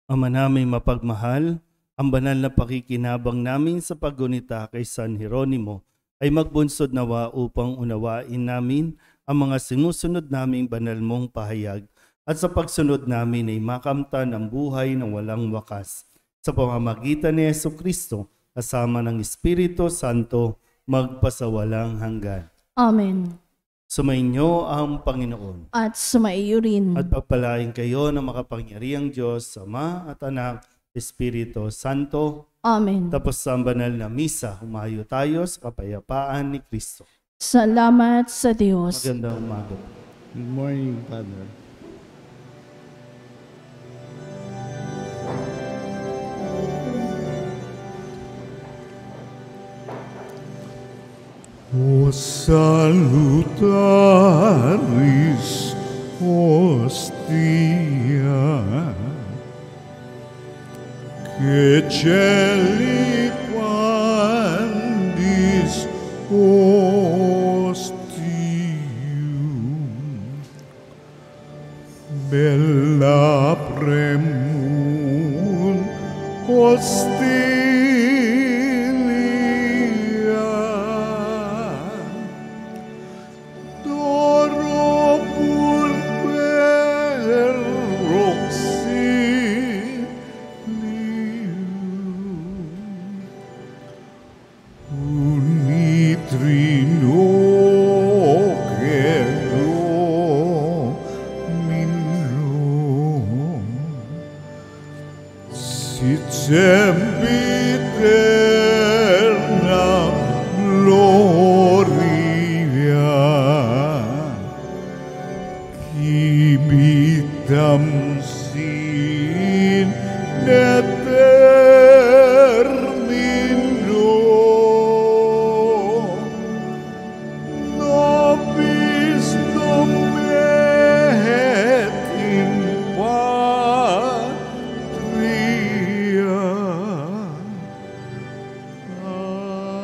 Ama naming mapagmahal, ang banal na pakikinabang namin sa paggunita kay San Jeronimo ay magbunsod nawa upang unawain namin ang mga sinusunod naming banal mong pahayag at sa pagsunod namin ay makamtan ang buhay na walang wakas. Sa pamamagitan ni Jesucristo, kasama ng Espiritu Santo, magpasawalang hanggan. Amen. Sumainyo ang Panginoon. At sumaiyo rin. At pagpalain kayo ng makapangyarihang Diyos, Ama at Anak, Espiritu Santo. Amen. Tapos sa banal na misa, humayo tayo sa kapayapaan ni Kristo. Salamat sa Diyos. Magandang umaga. Good morning, Father. O salutaris hostia, que celi quandis hostium, bella premun hostilia, doro purper roxilium, unitrino minum, sit sempiterna gloria, civitam sin determino, nobis domet in patria. Amen.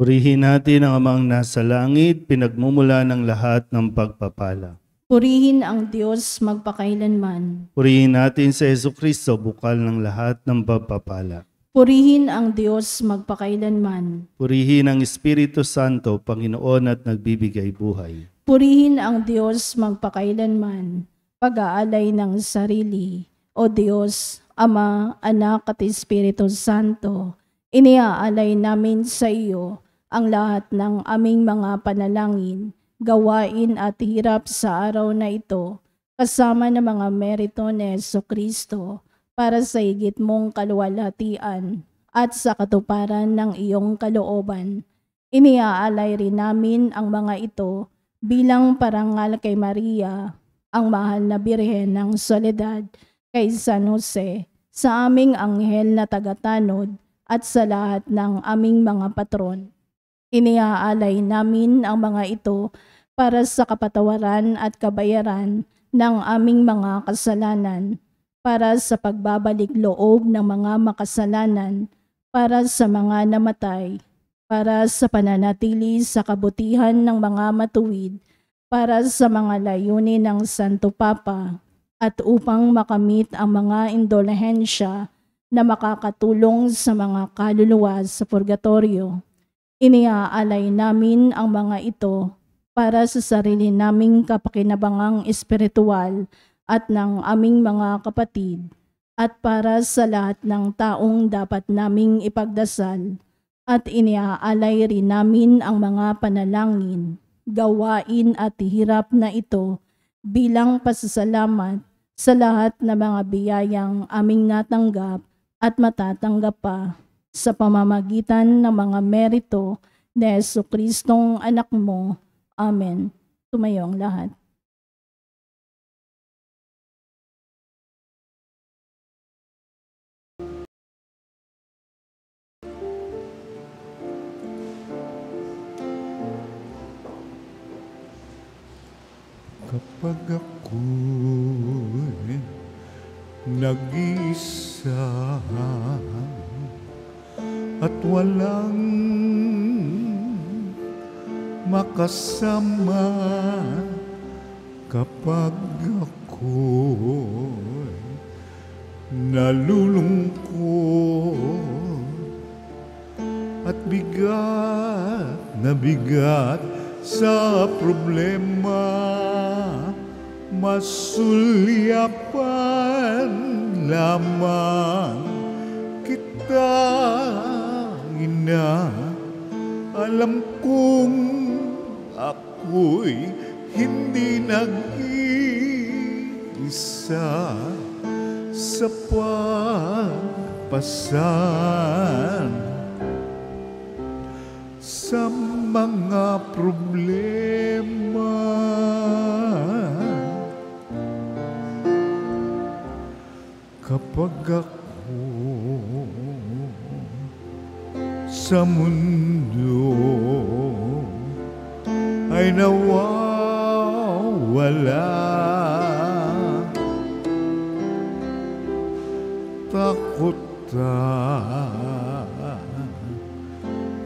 Purihin natin ang Amang nasa langit, pinagmumula ng lahat ng pagpapala. Purihin ang Diyos magpakailanman. Purihin natin sa Jesucristo, bukal ng lahat ng pagpapala. Purihin ang Diyos magpakailanman. Purihin ang Espiritu Santo, Panginoon at nagbibigay buhay. Purihin ang Diyos magpakailanman. Pag-aalay ng sarili. O Diyos, Ama, Anak at Espiritu Santo, iniaalay namin sa iyo ang lahat ng aming mga panalangin, gawain at hirap sa araw na ito, kasama ng mga merito ni Jesucristo, para sa higit mong kaluwalhatian at sa katuparan ng iyong kalooban. Iniaalay rin namin ang mga ito bilang parangal kay Maria, ang mahal na Birhen ng Soledad, kay San Jose, sa aming anghel na tagatanod at sa lahat ng aming mga patron. Iniaalay namin ang mga ito para sa kapatawaran at kabayaran ng aming mga kasalanan, para sa pagbabalik loob ng mga makasalanan, para sa mga namatay, para sa pananatili sa kabutihan ng mga matuwid, para sa mga layunin ng Santo Papa, at upang makamit ang mga indulhensya na makakatulong sa mga kaluluwa sa purgatorio. Iniaalay namin ang mga ito para sa sarili naming kapakinabangang espiritual at ng aming mga kapatid, at para sa lahat ng taong dapat naming ipagdasal, at iniaalay rin namin ang mga panalangin, gawain at hirap na ito bilang pasasalamat sa lahat ng mga biyayang aming natanggap at matatanggap pa sa pamamagitan ng mga merito ni Jesucristong anak mo. Amen. Tumayo ang lahat. Kapag ako'y nag-iisa at walang makasama kapag ako'y nalulungkot at bigat na bigat sa problema, masulyapan lamang kita, ina. Alam kong ako'y hindi nag-iisa sa pagpasan sa mga problema. Kapag ako sa mundo ay nawawala, takot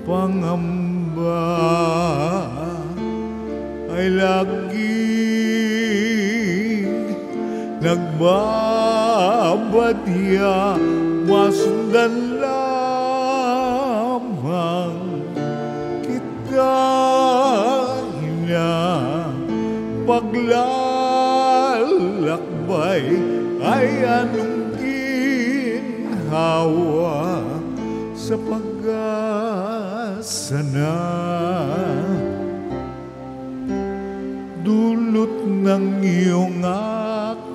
pangamba ay laging nagbabadya, masundan lamang kita, ina. Paglalakbay ay anong ginhawa sa pag-asa na dulot ng iyong akay.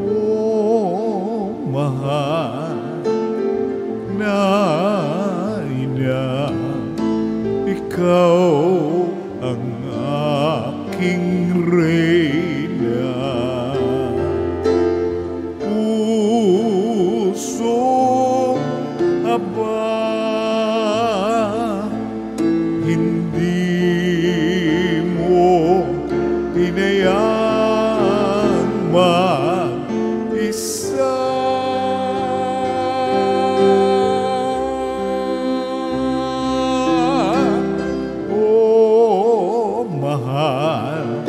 Oh, mahal na ina, ikaw ang aking reyna. Pusong aba, hindi mo hinayang mag-isa. Oh, mahal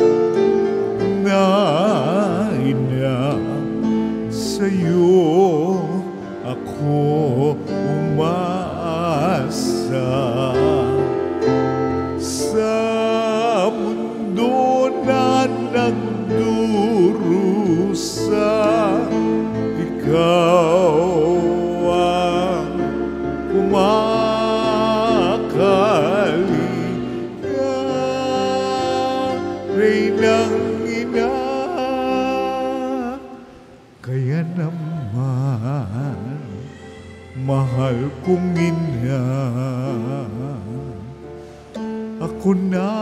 na ina, sa'yo ako umaasa. Sa mundo na nagdurusa, ikaw ang kumakalinga, Reynang ina. Kaya naman, mahal kong ina, ako na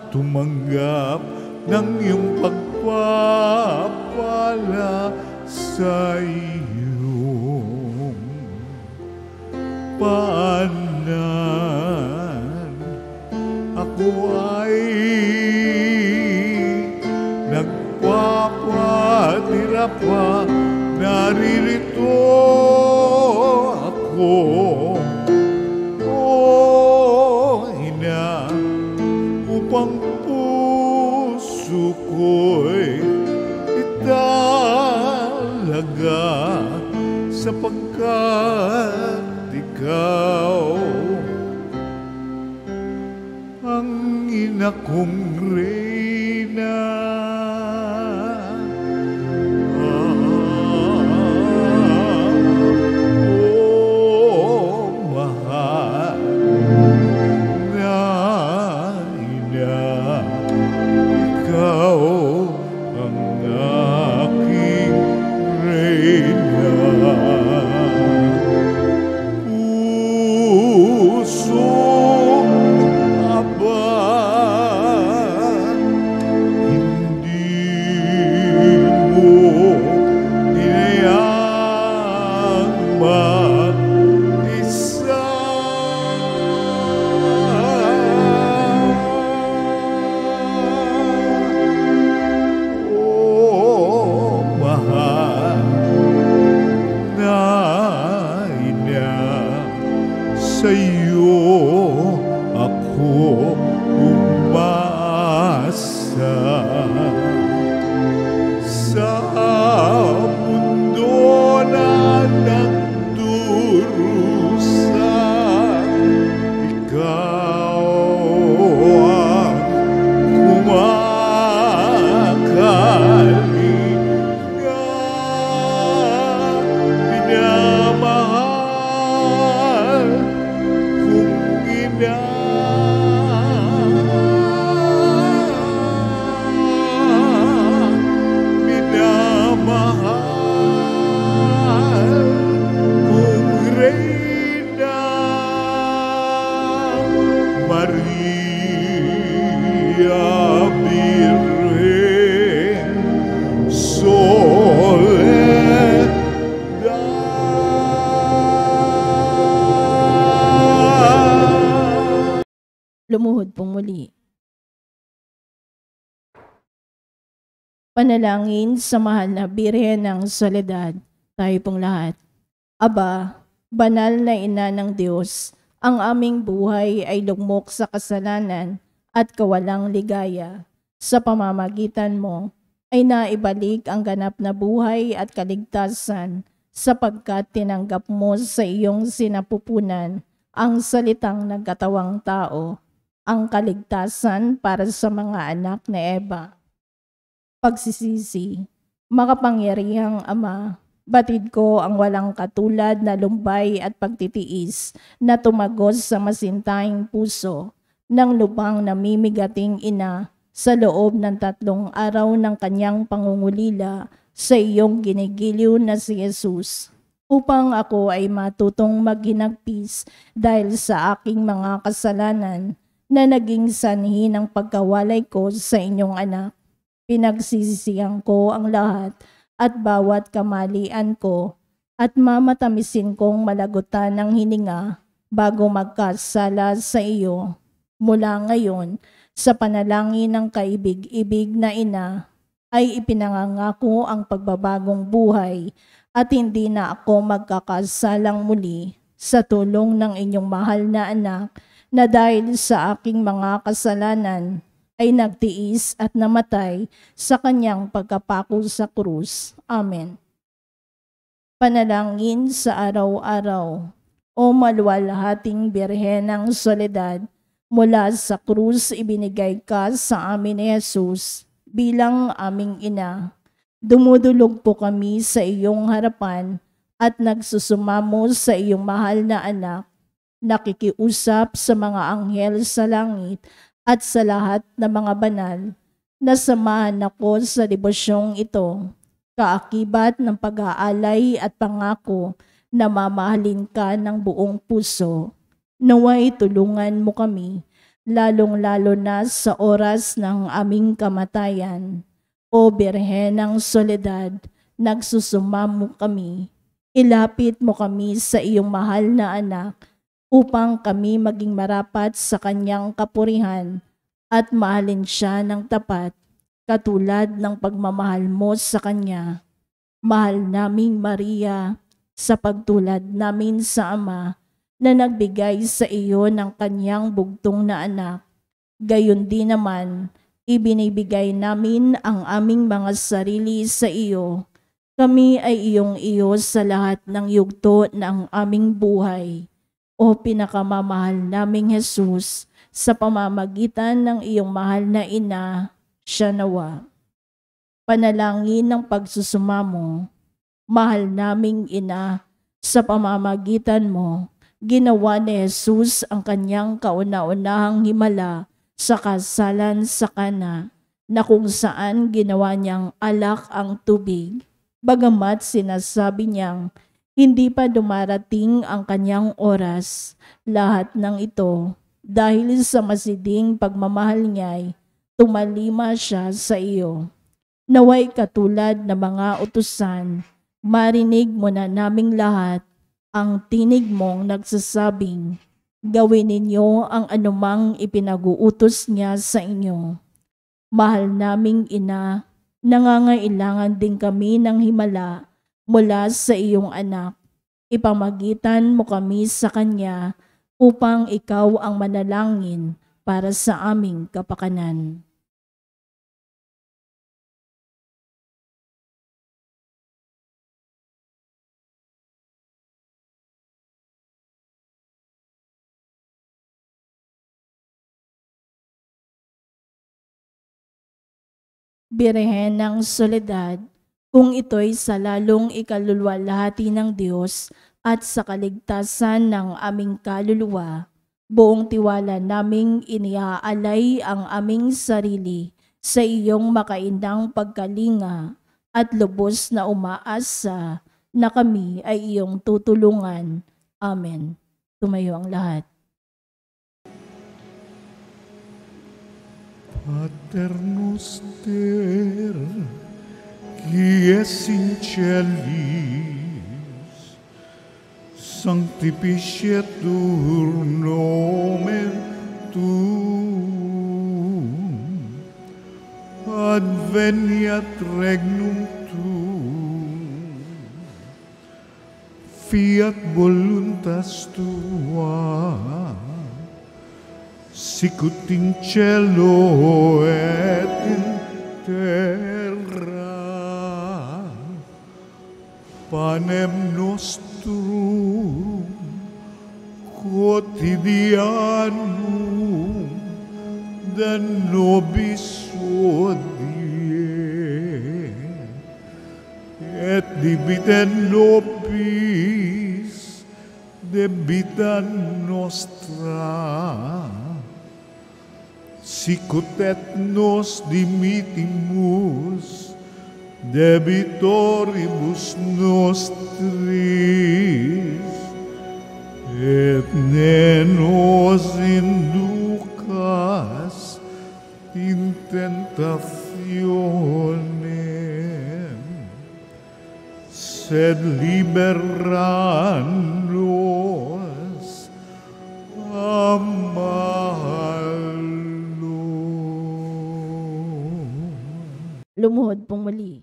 tumanggap ng iyong pagpapala sa iyong paanan. Ako ay nagpapatira pa, naririto ako. Oh, ina, upang puso ko'y italaga sapagkat ikaw ang ina kong reyna. Oh, mahal na ina, ikaw ang aking reyna. Pusong aba, sa'yo ako umaasa. Sa mundo na nagdurusa, ikaw ang kumakalinga. Minamahal kong ina, minamahal kong Reyna, Maria Virgen Soledad. Lumuhod pong muli. Panalangin sa mahal na Birhen ng Soledad, tayo pong lahat. Aba, banal na ina ng Diyos, ang aming buhay ay lugmok sa kasalanan at kawalang ligaya. Sa pamamagitan mo ay naibalik ang ganap na buhay at kaligtasan sapagkat tinanggap mo sa iyong sinapupunan ang salitang nagkatawang tao, ang kaligtasan para sa mga anak ni Eva. Pagsisisi, makapangyarihang Ama, batid ko ang walang katulad na lumbay at pagtitiis na tumagos sa masintahing puso ng lubhang namimigating ina sa loob ng 3 araw ng kanyang pangungulila sa iyong ginigiliw na si Jesus, upang ako ay matutong maghinagpis dahil sa aking mga kasalanan na naging sanhi ng pagkawalay ko sa inyong anak. Pinagsisisihan ko ang lahat at bawat kamalian ko at mamatamisin kong malagutan ng hininga bago magkasala sa iyo. Mula ngayon, sa panalangin ng kaibig-ibig na ina, ay ipinangangako ang pagbabagong buhay at hindi na ako magkakasalang muli sa tulong ng inyong mahal na anak na dahil sa aking mga kasalanan ay nagtiis at namatay sa kanyang pagkapako sa krus. Amen. Panalangin sa araw-araw. O maluwalhating Birhen ng Soledad, mula sa krus ibinigay ka sa amin ni Jesus bilang aming ina. Dumudulog po kami sa iyong harapan at nagsusumamo sa iyong mahal na anak, nakikiusap sa mga anghel sa langit at sa lahat ng mga banal, na samahan ako sa devosyong ito, kaakibat ng pag-aalay at pangako na mamahalin ka ng buong puso. Naway tulungan mo kami, lalong-lalo na sa oras ng aming kamatayan. O Birhen ng Soledad, nagsusumamo kami. Ilapit mo kami sa iyong mahal na anak, upang kami maging marapat sa kanyang kapurihan at mahalin siya ng tapat, katulad ng pagmamahal mo sa kanya. Mahal naming Maria, sa pagtulad namin sa Ama na nagbigay sa iyo ng kanyang bugtong na anak, gayon din naman ibinibigay namin ang aming mga sarili sa iyo. Kami ay iyong-iyo sa lahat ng yugto ng aming buhay. O pinakamamahal naming Jesus, sa pamamagitan ng iyong mahal na ina, siya nawa. Panalangin ng pagsusumamo. Mahal naming ina, sa pamamagitan mo, ginawa ni Jesus ang kanyang kauna-unahang himala sa kasalan sa Kana, na kung saan ginawa niyang alak ang tubig. Bagamat sinasabi niyang hindi pa dumarating ang kanyang oras, lahat ng ito dahil sa masiding pagmamahal niya'y tumalima siya sa iyo. Naway katulad na mga utusan, marinig mo na naming lahat ang tinig mong nagsasabing, gawin ninyo ang anumang ipinag-uutos niya sa inyo. Mahal naming ina, nangangailangan din kami ng himala mula sa iyong anak. Ipamagitan mo kami sa kanya upang ikaw ang manalangin para sa aming kapakanan. Birhen ng Soledad, kung ito'y sa lalong ikaluluwalhati ng Diyos at sa kaligtasan ng aming kaluluwa, buong tiwala naming iniaalay ang aming sarili sa iyong makainang pagkalinga at lubos na umaasa na kami ay iyong tutulungan. Amen. Tumayo ang lahat. Pater noster, qui es in celis, sanctificetur nomen tuum, adveniat regnum tuum, fiat voluntas tua, sicut in cielo et in terra. Panem nostrum quotidianum da nobis hodie, et dimitte nobis debita nostra, sicut et nos dimittimus debitoribus nostris, et ne nos inducas in tentationem, sed libera nos a malo. Lumuhod pong muli.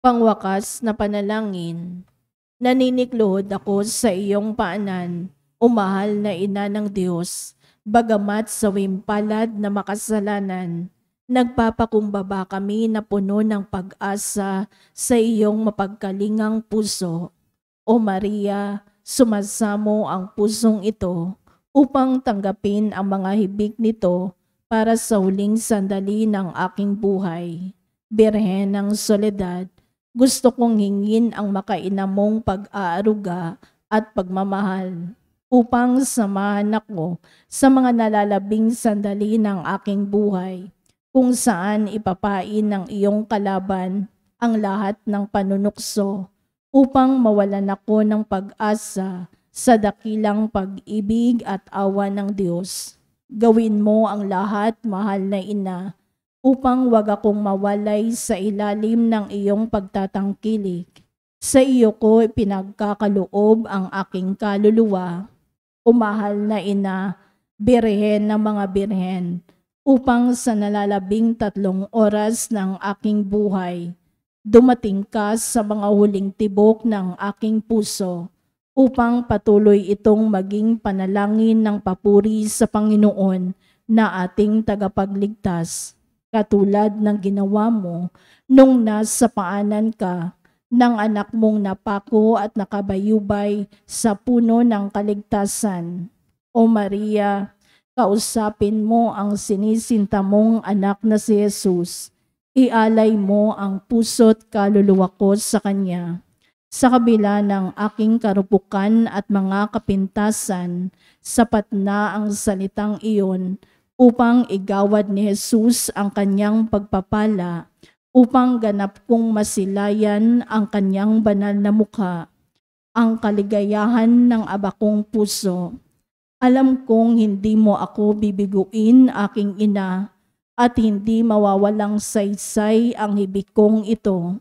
Pangwakas na panalangin, naninikluhod ako sa iyong paanan, o mahal na ina ng Diyos, bagamat sa wimpalad na makasalanan, nagpapakumbaba kami na puno ng pag-asa sa iyong mapagkalingang puso. O Maria, sumasamo ang pusong ito upang tanggapin ang mga hibik nito para sa huling sandali ng aking buhay. Birhen ng Soledad, gusto kong hingin ang makainamong pag-aaruga at pagmamahal upang samahan ako sa mga nalalabing sandali ng aking buhay, kung saan ipapain ng iyong kalaban ang lahat ng panunukso upang mawalan ako ng pag-asa sa dakilang pag-ibig at awa ng Diyos. Gawin mo ang lahat, mahal na ina, upang wag akong mawalay sa ilalim ng iyong pagtatangkilik. Sa iyo ko pinagkakaloob ang aking kaluluwa, o mahal na ina, birhen ng mga birhen, upang sa nalalabing 3 oras ng aking buhay, dumating ka sa mga huling tibok ng aking puso, upang patuloy itong maging panalangin ng papuri sa Panginoon na ating tagapagligtas, katulad ng ginawa mo nung nasa paanan ka ng anak mong napako at nakabayubay sa puno ng kaligtasan. O Maria, kausapin mo ang sinisinta mong anak na si Jesus. Ialay mo ang puso't kaluluwa ko sa Kanya. Sa kabila ng aking karupukan at mga kapintasan, sapat na ang salitang iyon upang igawad ni Jesus ang kanyang pagpapala, upang ganap kong masilayan ang kanyang banal na mukha, ang kaligayahan ng abakong puso. Alam kong hindi mo ako bibiguin, aking ina, at hindi mawawalang saysay ang hibik kong ito.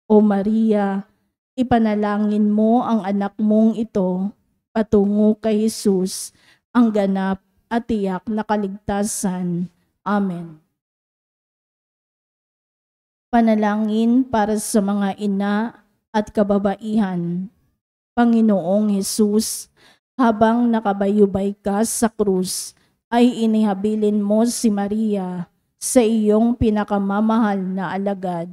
O Maria, ipanalangin mo ang anak mong ito patungo kay Jesus, ang ganap at tiyak na kaligtasan. Amen. Panalangin para sa mga ina at kababaihan. Panginoong Hesus, habang nakabayubay ka sa krus, ay inihabilin mo si Maria sa iyong pinakamamahal na alagad.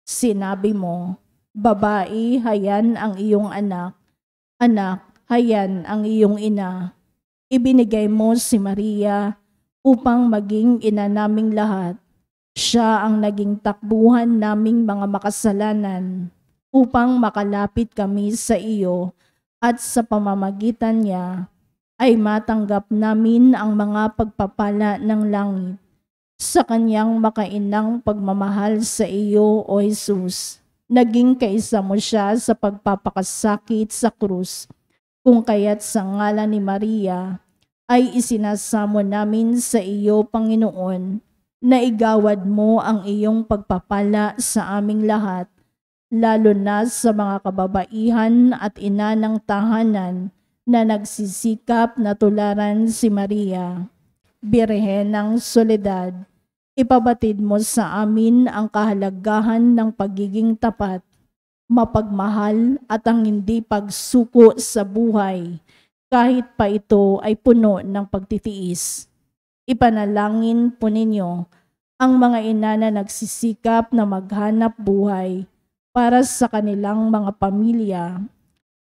Sinabi mo, babae, hayan ang iyong anak. Anak, hayan ang iyong ina. Ibinigay mo si Maria upang maging ina naming lahat. Siya ang naging takbuhan naming mga makasalanan upang makalapit kami sa iyo at sa pamamagitan niya ay matanggap namin ang mga pagpapala ng langit. Sa kanyang makainang pagmamahal sa iyo, O Jesus, naging kaisa mo siya sa pagpapakasakit sa krus, kung kaya't sa ngalan ni Maria ay isinasamo namin sa iyo, Panginoon, na igawad mo ang iyong pagpapala sa aming lahat, lalo na sa mga kababaihan at ina ng tahanan na nagsisikap na tularan si Maria. Birhen ng Soledad, ipabatid mo sa amin ang kahalagahan ng pagiging tapat, mapagmahal at ang hindi pagsuko sa buhay, kahit pa ito ay puno ng pagtitiis. Ipanalangin po ninyo ang mga ina na nagsisikap na maghanap buhay para sa kanilang mga pamilya,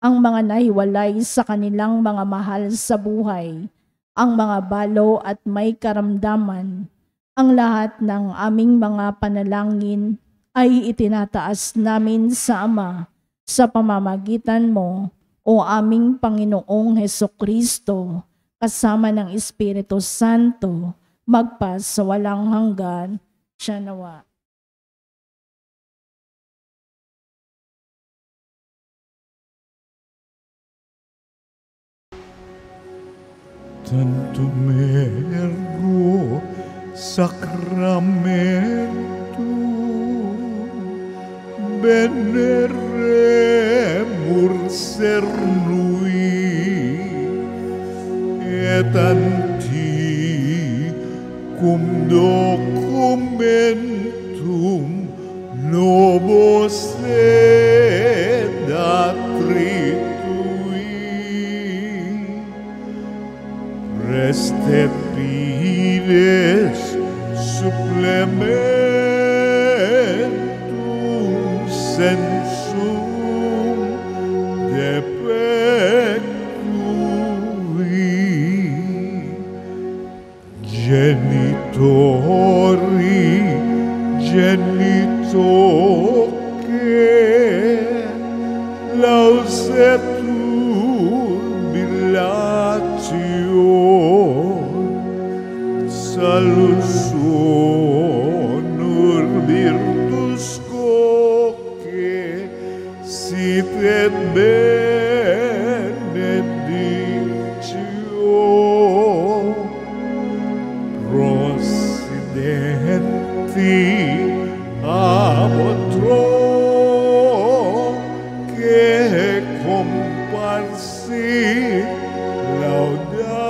ang mga nahiwalay sa kanilang mga mahal sa buhay, ang mga balo at may karamdaman. Ang lahat ng aming mga panalangin ay itinataas namin sa Ama sa pamamagitan mo, o aming Panginoong Hesukristo, kasama ng Espiritu Santo, magpa sa walang hanggan. Siya nawa. Tantum ergo sacramentum veneremur cernui et anticum documentum novos et attritui Preste pides supplementum sensum defectui genitori genitoque lausetur billatio salus honor virtus coque sit et benedictio prosidenti ab otro que comparsit laudatio.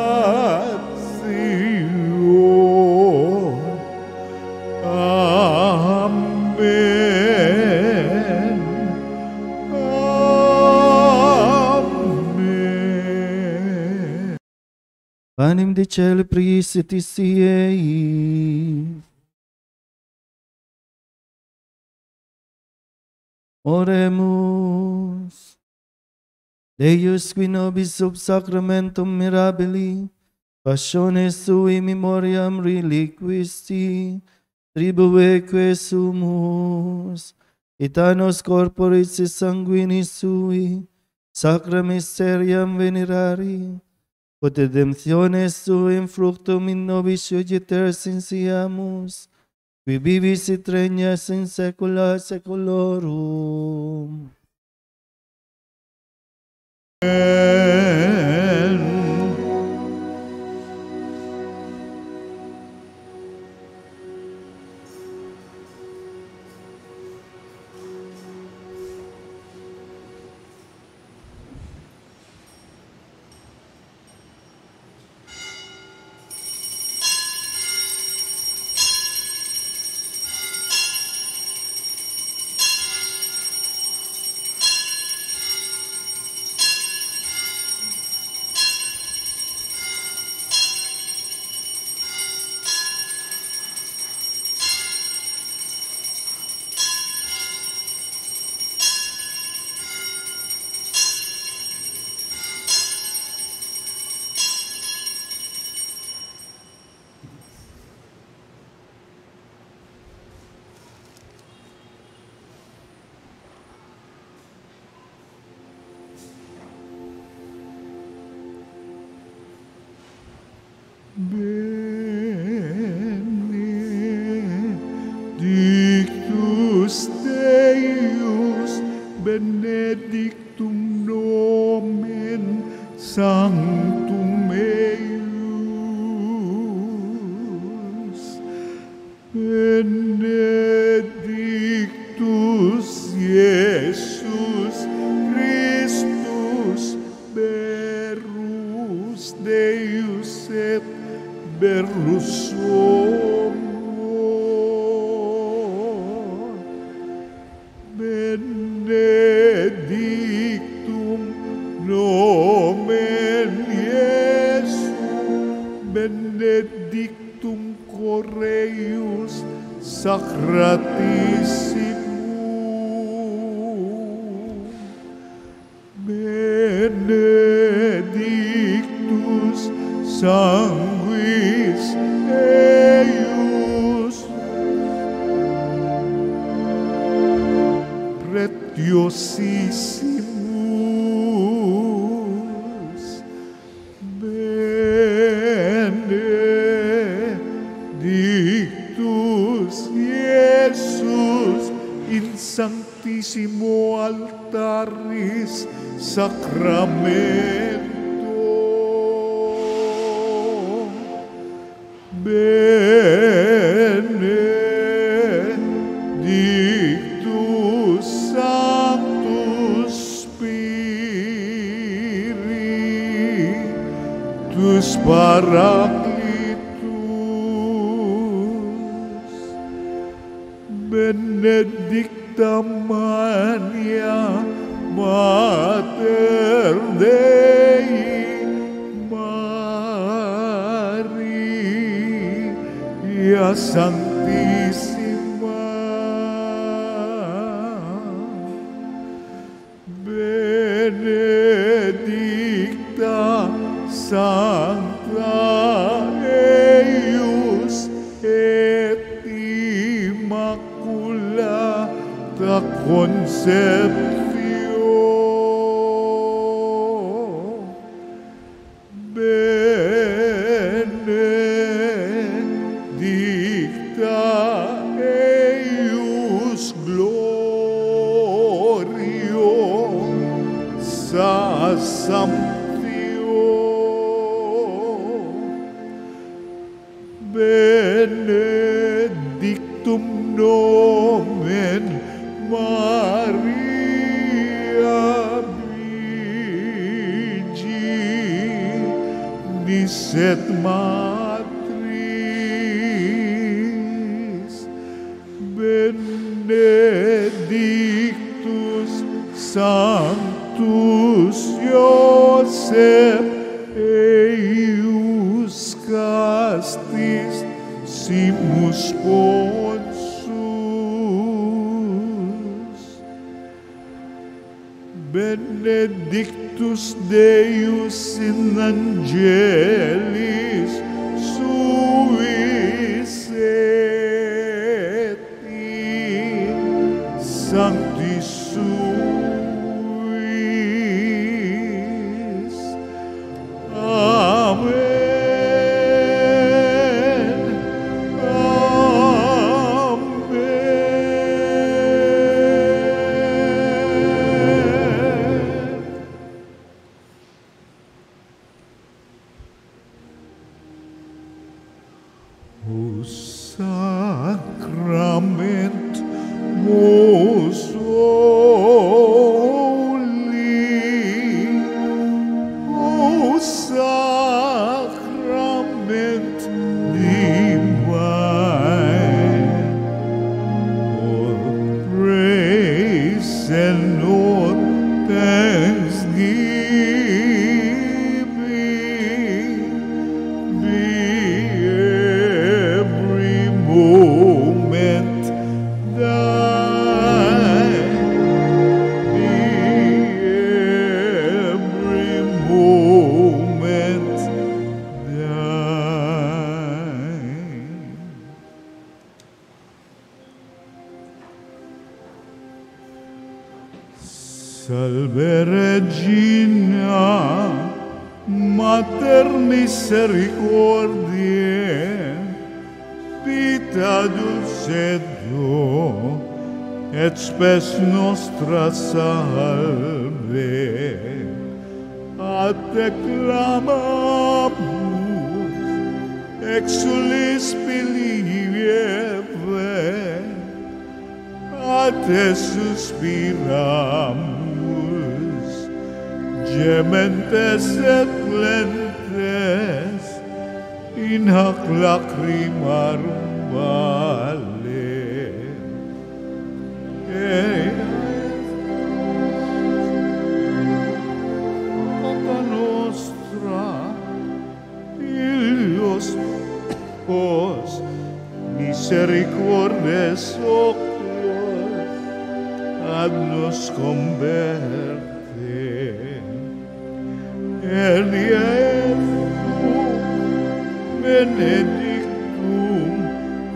Amen. Amen. Panem de cele prisitis iei. Oremus. Deus qui nobis sub sacramentum mirabili, passiones sui memoriam reliquisti, tribueque sumus, itanos corporis et sanguinis sui, sacra mysteriam venerari, ut redemptiones suim fructum in nobis juditer sensiamus, qui vivis et regnas in saecula saeculorum. Amen. Benedictus Deus, benedictum nomen sanctum eius. Benedictus Iesus Christus, berus Deus et berus homo. Benedictum nomen Iesu, benedictum Coreus Sacratissimum, benedictus sanguis eius, pretiosissimus, benedictus Iesus in sanctissimo altaris sacramento, benedictus sanctus Spiritus Paraclitus, benedicta Maria Mater Dei, Maria Sanctissima, benedicta Sancta eius et Immaculata Conceptio, benedicta eius Glorio Sanctio, benedictum nomen Maria Virginis et Matris, benedictus Sanctus Iosef eius castis simus Ponsus, benedictus Deus in angelis suis et in sanctis suis. Amen. O sacrament most holy, O sacrament divine, all praise and all thanksgiving be every moment thine, be every moment thine. Salve Regina, Mater misericordiae, vita dulcedo, et spes nostra salve, a te clamamus, exulis pilieve, a te suspiramus, gementes et plentes, in hac lacrimarum vale. Oca nostra, Ilios os misericordes oculos, ad nos converte. Elie benedictum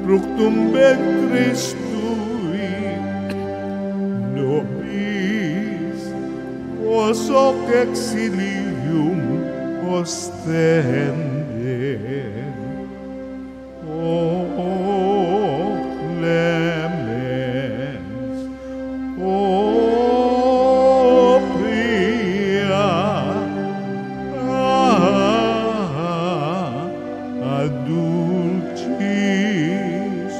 fructum ventris tui, nobis os hoc exilium ostende. O clemens, o pia, dulcis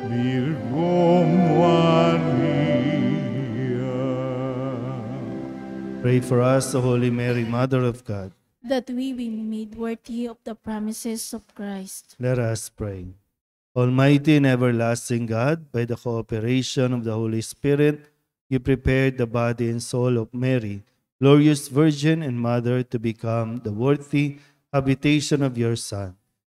Virgo Maria. Pray for us, O Holy Mary, Mother of God. that we be made worthy of the promises of Christ. Let us pray. Almighty and everlasting God, by the cooperation of the Holy Spirit, you prepared the body and soul of Mary, glorious Virgin and Mother, to become the worthy habitation of your Son.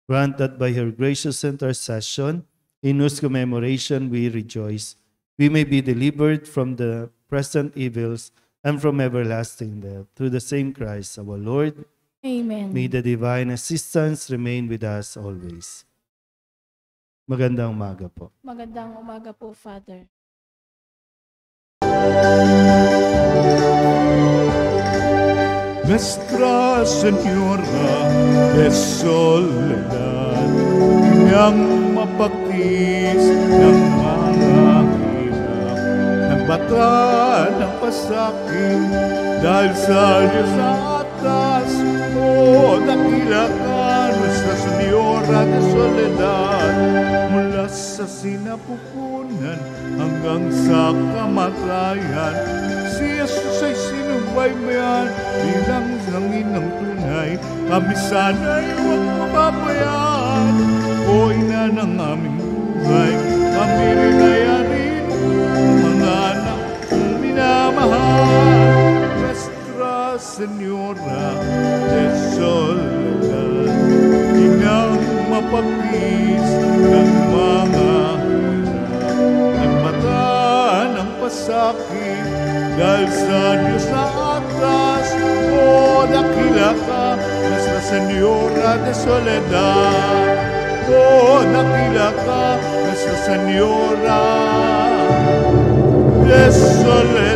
Grant that by her gracious intercession, in whose commemoration we rejoice, we may be delivered from the present evils and from everlasting death. Through the same Christ our Lord, Amen. may the divine assistance remain with us always. Magandang umaga po. Magandang umaga po, Father. Nuestra Señora de Soledad, niyang mapakis ng mga hirap, nagbata ng pasakin dahil sa Diyos sa atas. O dakila ka, Nuestra Señora de Soledad, mula sa sinapupunan hanggang sa kamatayan, si Jesus ay sinubaybayan bilang langin ng tunay. Kami sana'y huwag mapapayan, o ina ng aming buhay. Kami rin ay anin, mga anak kong minamahal. Nuestra Señora de Soledad, inang mapagpis ng mga hirap, nagmata ng pasakit dahil sa Diyos na atas. O dakila ka, Nuestra Señora de Soledad. O dakila ka, Nuestra Señora de Soledad.